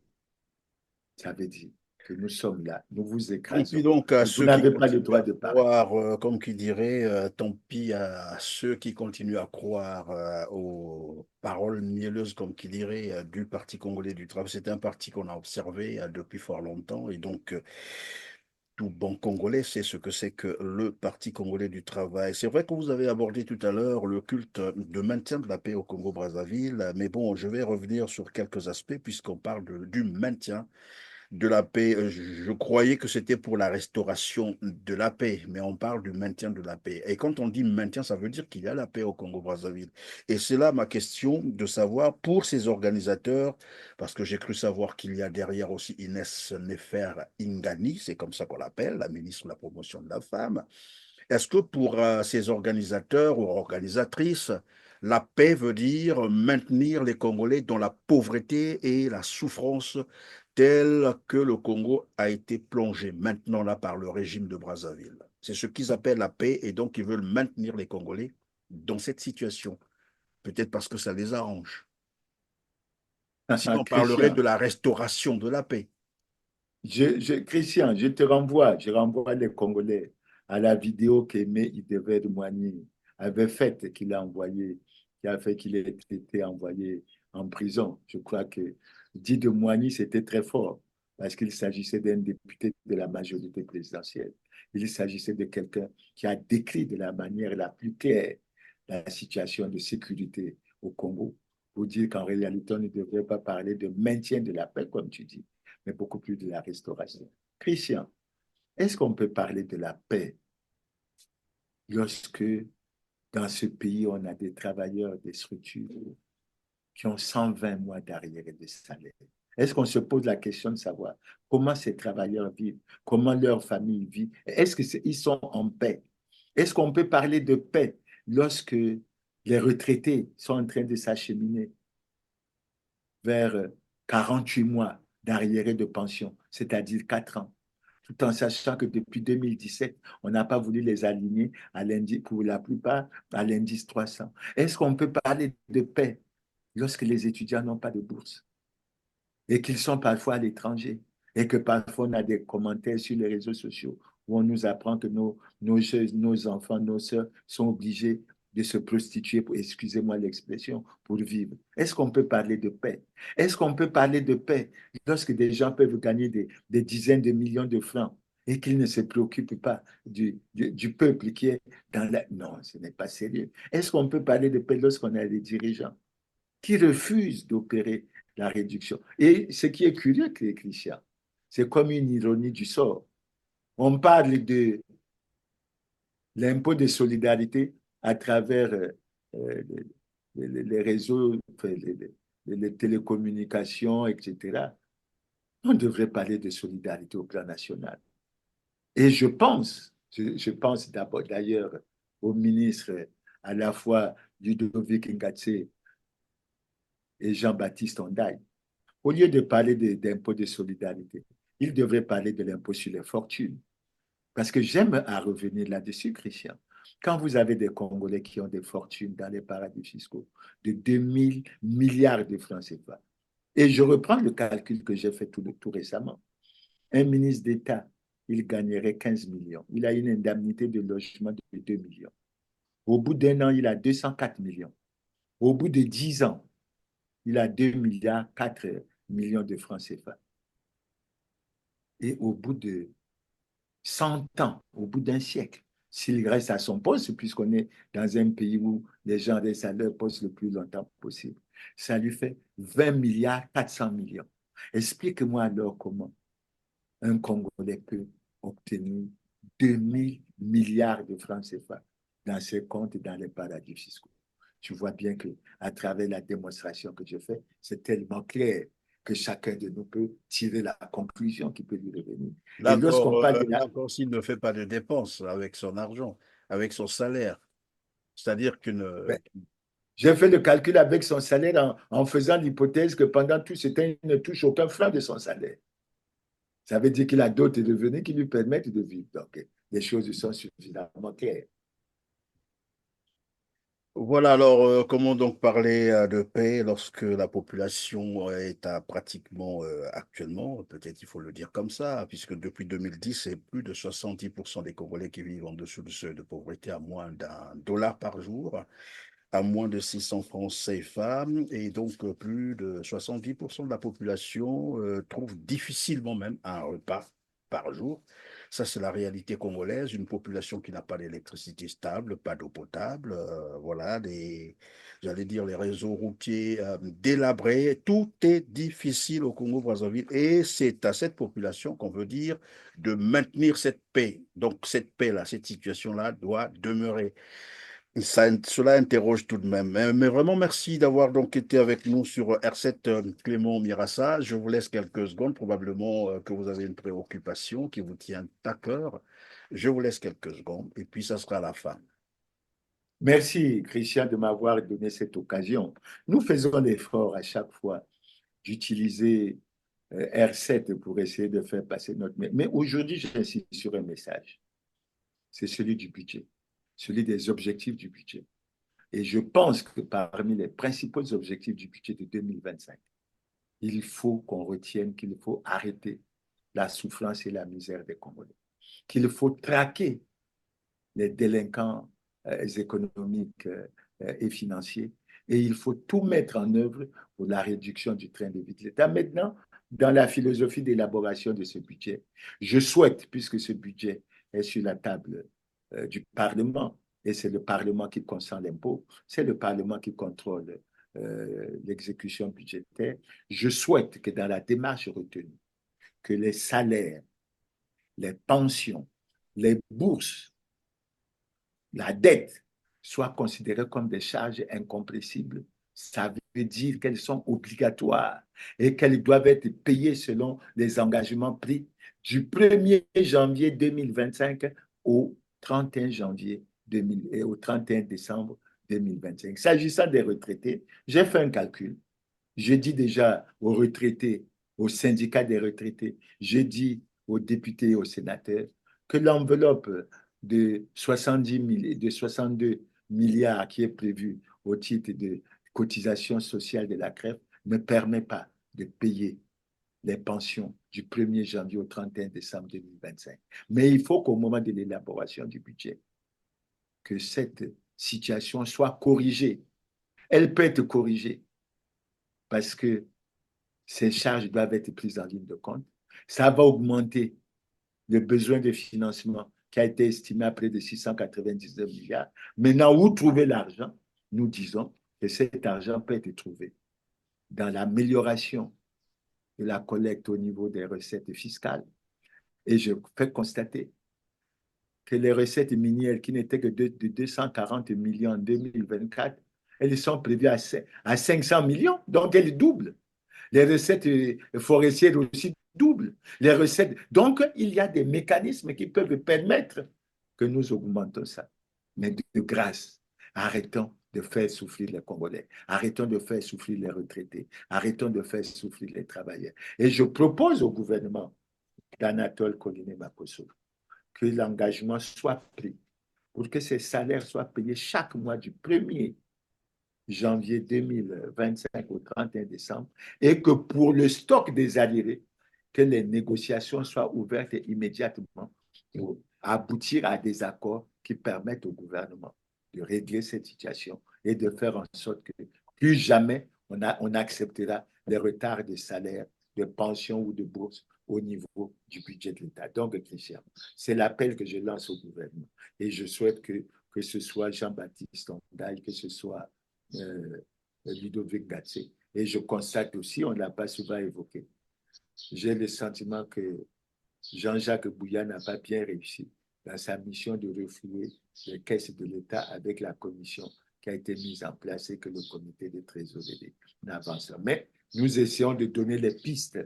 Ça veut dire. que nous sommes là, nous vous Et puis écrasons. donc, à Vous ceux qui n'avez pas le continuent droit à de parler. croire, comme qui dirait, tant pis à ceux qui continuent à croire aux paroles mielleuses, comme qui dirait, du Parti congolais du travail. C'est un parti qu'on a observé depuis fort longtemps. Et donc, tout bon Congolais sait ce que c'est que le Parti congolais du travail. C'est vrai que vous avez abordé tout à l'heure le culte de maintien de la paix au Congo-Brazzaville. Mais bon, je vais revenir sur quelques aspects puisqu'on parle du maintien de la paix. Je croyais que c'était pour la restauration de la paix, mais on parle du maintien de la paix. Et quand on dit maintien, ça veut dire qu'il y a la paix au Congo-Brazzaville. Et c'est là ma question de savoir pour ces organisateurs, parce que j'ai cru savoir qu'il y a derrière aussi Inès Nefer Ingani, c'est comme ça qu'on l'appelle, la ministre de la Promotion de la Femme. Est-ce que pour ces organisateurs ou organisatrices, la paix veut dire maintenir les Congolais dans la pauvreté et la souffrance telle que le Congo a été plongé maintenant là par le régime de Brazzaville? C'est ce qu'ils appellent la paix et donc ils veulent maintenir les Congolais dans cette situation. Peut-être parce que ça les arrange. Sinon, on parlerait de Christian, la restauration de la paix. Christian, je renvoie les Congolais à la vidéo qu'Aimé Hidebert Moigny avait faite, qu'il a envoyée, qui a fait qu'il ait été envoyé en prison. Je crois que dit de Moigny, c'était très fort, parce qu'il s'agissait d'un député de la majorité présidentielle. Il s'agissait de quelqu'un qui a décrit de la manière la plus claire la situation de sécurité au Congo, pour dire qu'en réalité, on ne devrait pas parler de maintien de la paix, comme tu dis, mais beaucoup plus de la restauration. Christian, est-ce qu'on peut parler de la paix lorsque dans ce pays, on a des travailleurs, des structures qui ont 120 mois d'arriérés de salaire? Est-ce qu'on se pose la question de savoir comment ces travailleurs vivent, comment leur famille vit? Est-ce qu'ils sont en paix? Est-ce qu'on peut parler de paix lorsque les retraités sont en train de s'acheminer vers 48 mois d'arriérés de pension, c'est-à-dire 4 ans, tout en sachant que depuis 2017, on n'a pas voulu les aligner à l'indice, pour la plupart à l'indice 300. Est-ce qu'on peut parler de paix lorsque les étudiants n'ont pas de bourse et qu'ils sont parfois à l'étranger et que parfois on a des commentaires sur les réseaux sociaux où on nous apprend que nos enfants, nos soeurs sont obligés de se prostituer, excusez-moi l'expression, pour vivre? Est-ce qu'on peut parler de paix? Est-ce qu'on peut parler de paix lorsque des gens peuvent gagner des dizaines de millions de francs et qu'ils ne se préoccupent pas du peuple qui est dans la... Non, ce n'est pas sérieux. Est-ce qu'on peut parler de paix lorsqu'on a des dirigeants qui refusent d'opérer la réduction? Et ce qui est curieux, Christian, c'est comme une ironie du sort. On parle de l'impôt de solidarité à travers les réseaux, les télécommunications, etc. On devrait parler de solidarité au plan national. Et je pense d'abord d'ailleurs au ministre à la fois Ludovic Ngatse et Jean-Baptiste Ondaye. Au lieu de parler d'impôt de solidarité, il devrait parler de l'impôt sur les fortunes. Parce que j'aime à revenir là-dessus, Christian. Quand vous avez des Congolais qui ont des fortunes dans les paradis fiscaux de 2000 milliards de francs CFA, et je reprends le calcul que j'ai fait tout récemment, un ministre d'État, il gagnerait 15 millions. Il a une indemnité de logement de 2 millions. Au bout d'un an, il a 204 millions. Au bout de 10 ans, il a 2 milliards 4 millions de francs CFA. Et au bout de 100 ans, au bout d'un siècle, s'il reste à son poste, puisqu'on est dans un pays où les gens restent à leur poste le plus longtemps possible, ça lui fait 20 milliards 400 millions. Explique-moi alors comment un Congolais peut obtenir 2000 milliards de francs CFA dans ses comptes et dans les paradis fiscaux. Tu vois bien qu'à travers la démonstration que je fais, c'est tellement clair que chacun de nous peut tirer la conclusion qui peut lui revenir. Et lorsqu'on parle de la... D'accord, s'il ne fait pas de dépenses avec son argent, avec son salaire. C'est-à-dire qu'une... Ben, j'ai fait le calcul avec son salaire en faisant l'hypothèse que pendant tout ce temps, il ne touche aucun franc de son salaire. Ça veut dire qu'il a d'autres revenus qui lui permettent de vivre. Donc, les choses sont suffisamment claires. Voilà, alors comment donc parler de paix lorsque la population est à pratiquement actuellement, peut-être il faut le dire comme ça, puisque depuis 2010, c'est plus de 70% des Congolais qui vivent en dessous du seuil de pauvreté à moins d'1 dollar par jour, à moins de 600 francs CFA, et donc plus de 70% de la population trouve difficilement même un repas par jour. Ça, c'est la réalité congolaise, une population qui n'a pas d'électricité stable, pas d'eau potable, voilà, j'allais dire les réseaux routiers délabrés, tout est difficile au Congo-Brazzaville et c'est à cette population qu'on veut dire de maintenir cette paix. Donc cette paix-là, cette situation-là doit demeurer. Cela interroge tout de même. Mais vraiment, merci d'avoir donc été avec nous sur R7 Clément Mirassa. Je vous laisse quelques secondes, probablement que vous avez une préoccupation qui vous tient à cœur. Je vous laisse quelques secondes et puis ça sera la fin. Merci, Christian, de m'avoir donné cette occasion. Nous faisons l'effort à chaque fois d'utiliser R7 pour essayer de faire passer notre... Mais aujourd'hui, j'insiste sur un message. C'est celui du budget, celui des objectifs du budget. Et je pense que parmi les principaux objectifs du budget de 2025, il faut qu'on retienne qu'il faut arrêter la souffrance et la misère des Congolais, qu'il faut traquer les délinquants économiques et financiers, et il faut tout mettre en œuvre pour la réduction du train de vie de l'État. Maintenant, dans la philosophie d'élaboration de ce budget, je souhaite, puisque ce budget est sur la table du Parlement, et c'est le Parlement qui consent l'impôt, c'est le Parlement qui contrôle l'exécution budgétaire, je souhaite que dans la démarche retenue, que les salaires, les pensions, les bourses, la dette soient considérées comme des charges incompressibles. Ça veut dire qu'elles sont obligatoires et qu'elles doivent être payées selon les engagements pris du 1er janvier 2025 au 31 janvier 2000 et au 31 décembre 2025. S'agissant des retraités, j'ai fait un calcul. Je dis déjà aux retraités, aux syndicats des retraités, j'ai dit aux députés et aux sénateurs que l'enveloppe de 62 milliards qui est prévue au titre de cotisation sociale de la CREF ne permet pas de payer les pensions du 1er janvier au 31 décembre 2025. Mais il faut qu'au moment de l'élaboration du budget, que cette situation soit corrigée. Elle peut être corrigée parce que ces charges doivent être prises en ligne de compte. Ça va augmenter le besoin de financement qui a été estimé à près de 699 milliards. Maintenant, où trouver l'argent? Nous disons que cet argent peut être trouvé dans l'amélioration de la collecte au niveau des recettes fiscales. Et je fais constater que les recettes minières qui n'étaient que de 240 millions en 2024, elles sont prévues à 500 millions, donc elles doublent. Les recettes forestières aussi doublent. Les recettes... Donc, il y a des mécanismes qui peuvent permettre que nous augmentons ça. Mais de grâce, arrêtons de faire souffrir les Congolais. Arrêtons de faire souffrir les retraités. Arrêtons de faire souffrir les travailleurs. Et je propose au gouvernement d'Anatole Koliné-Makosso que l'engagement soit pris pour que ces salaires soient payés chaque mois du 1er janvier 2025 au 31 décembre et que pour le stock des arriérés, que les négociations soient ouvertes immédiatement pour aboutir à des accords qui permettent au gouvernement de régler cette situation et de faire en sorte que plus jamais on acceptera les retards de salaire, de pension ou de bourse au niveau du budget de l'État. Donc, Christian, c'est l'appel que je lance au gouvernement et je souhaite que ce soit Jean-Baptiste Ndai, que ce soit Ludovic Gatsé. Et je constate aussi, on ne l'a pas souvent évoqué, j'ai le sentiment que Jean-Jacques Bouya n'a pas bien réussi dans sa mission de refouler les caisses de l'État avec la commission qui a été mise en place et que le comité de trésorerie n'avance pas. Mais nous essayons de donner les pistes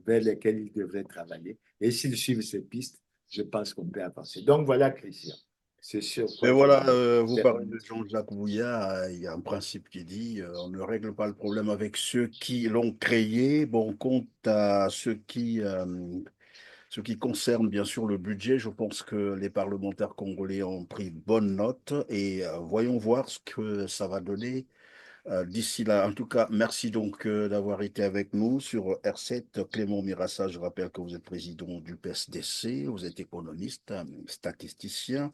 vers lesquelles ils devraient travailler. Et s'ils suivent ces pistes, je pense qu'on peut avancer. Donc voilà, Christian. C'est sûr. Mais voilà, vous parlez de Jean-Jacques Bouya, il y a un principe qui dit on ne règle pas le problème avec ceux qui l'ont créé. Bon, quant à ce qui concerne bien sûr le budget, je pense que les parlementaires congolais ont pris bonne note et voyons voir ce que ça va donner d'ici là. En tout cas, merci donc d'avoir été avec nous sur R7. Clément Mirassa, je rappelle que vous êtes président du PSDC, vous êtes économiste, statisticien,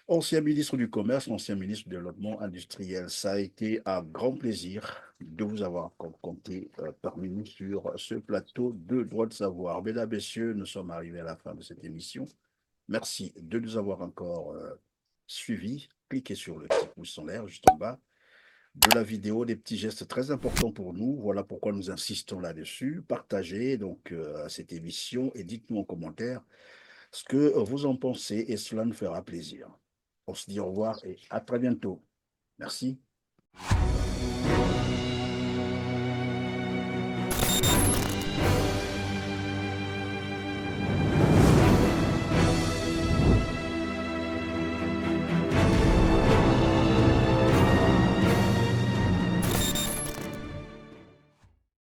ancien ministre du Commerce, ancien ministre du Développement industriel. Ça a été un grand plaisir de vous avoir compté parmi nous sur ce plateau de Droit de Savoir. Mesdames, Messieurs, nous sommes arrivés à la fin de cette émission. Merci de nous avoir encore suivis. Cliquez sur le petit pouce en l'air juste en bas de la vidéo, des petits gestes très importants pour nous. Voilà pourquoi nous insistons là-dessus. Partagez donc cette émission et dites-nous en commentaire ce que vous en pensez et cela nous fera plaisir. On se dit au revoir et à très bientôt. Merci.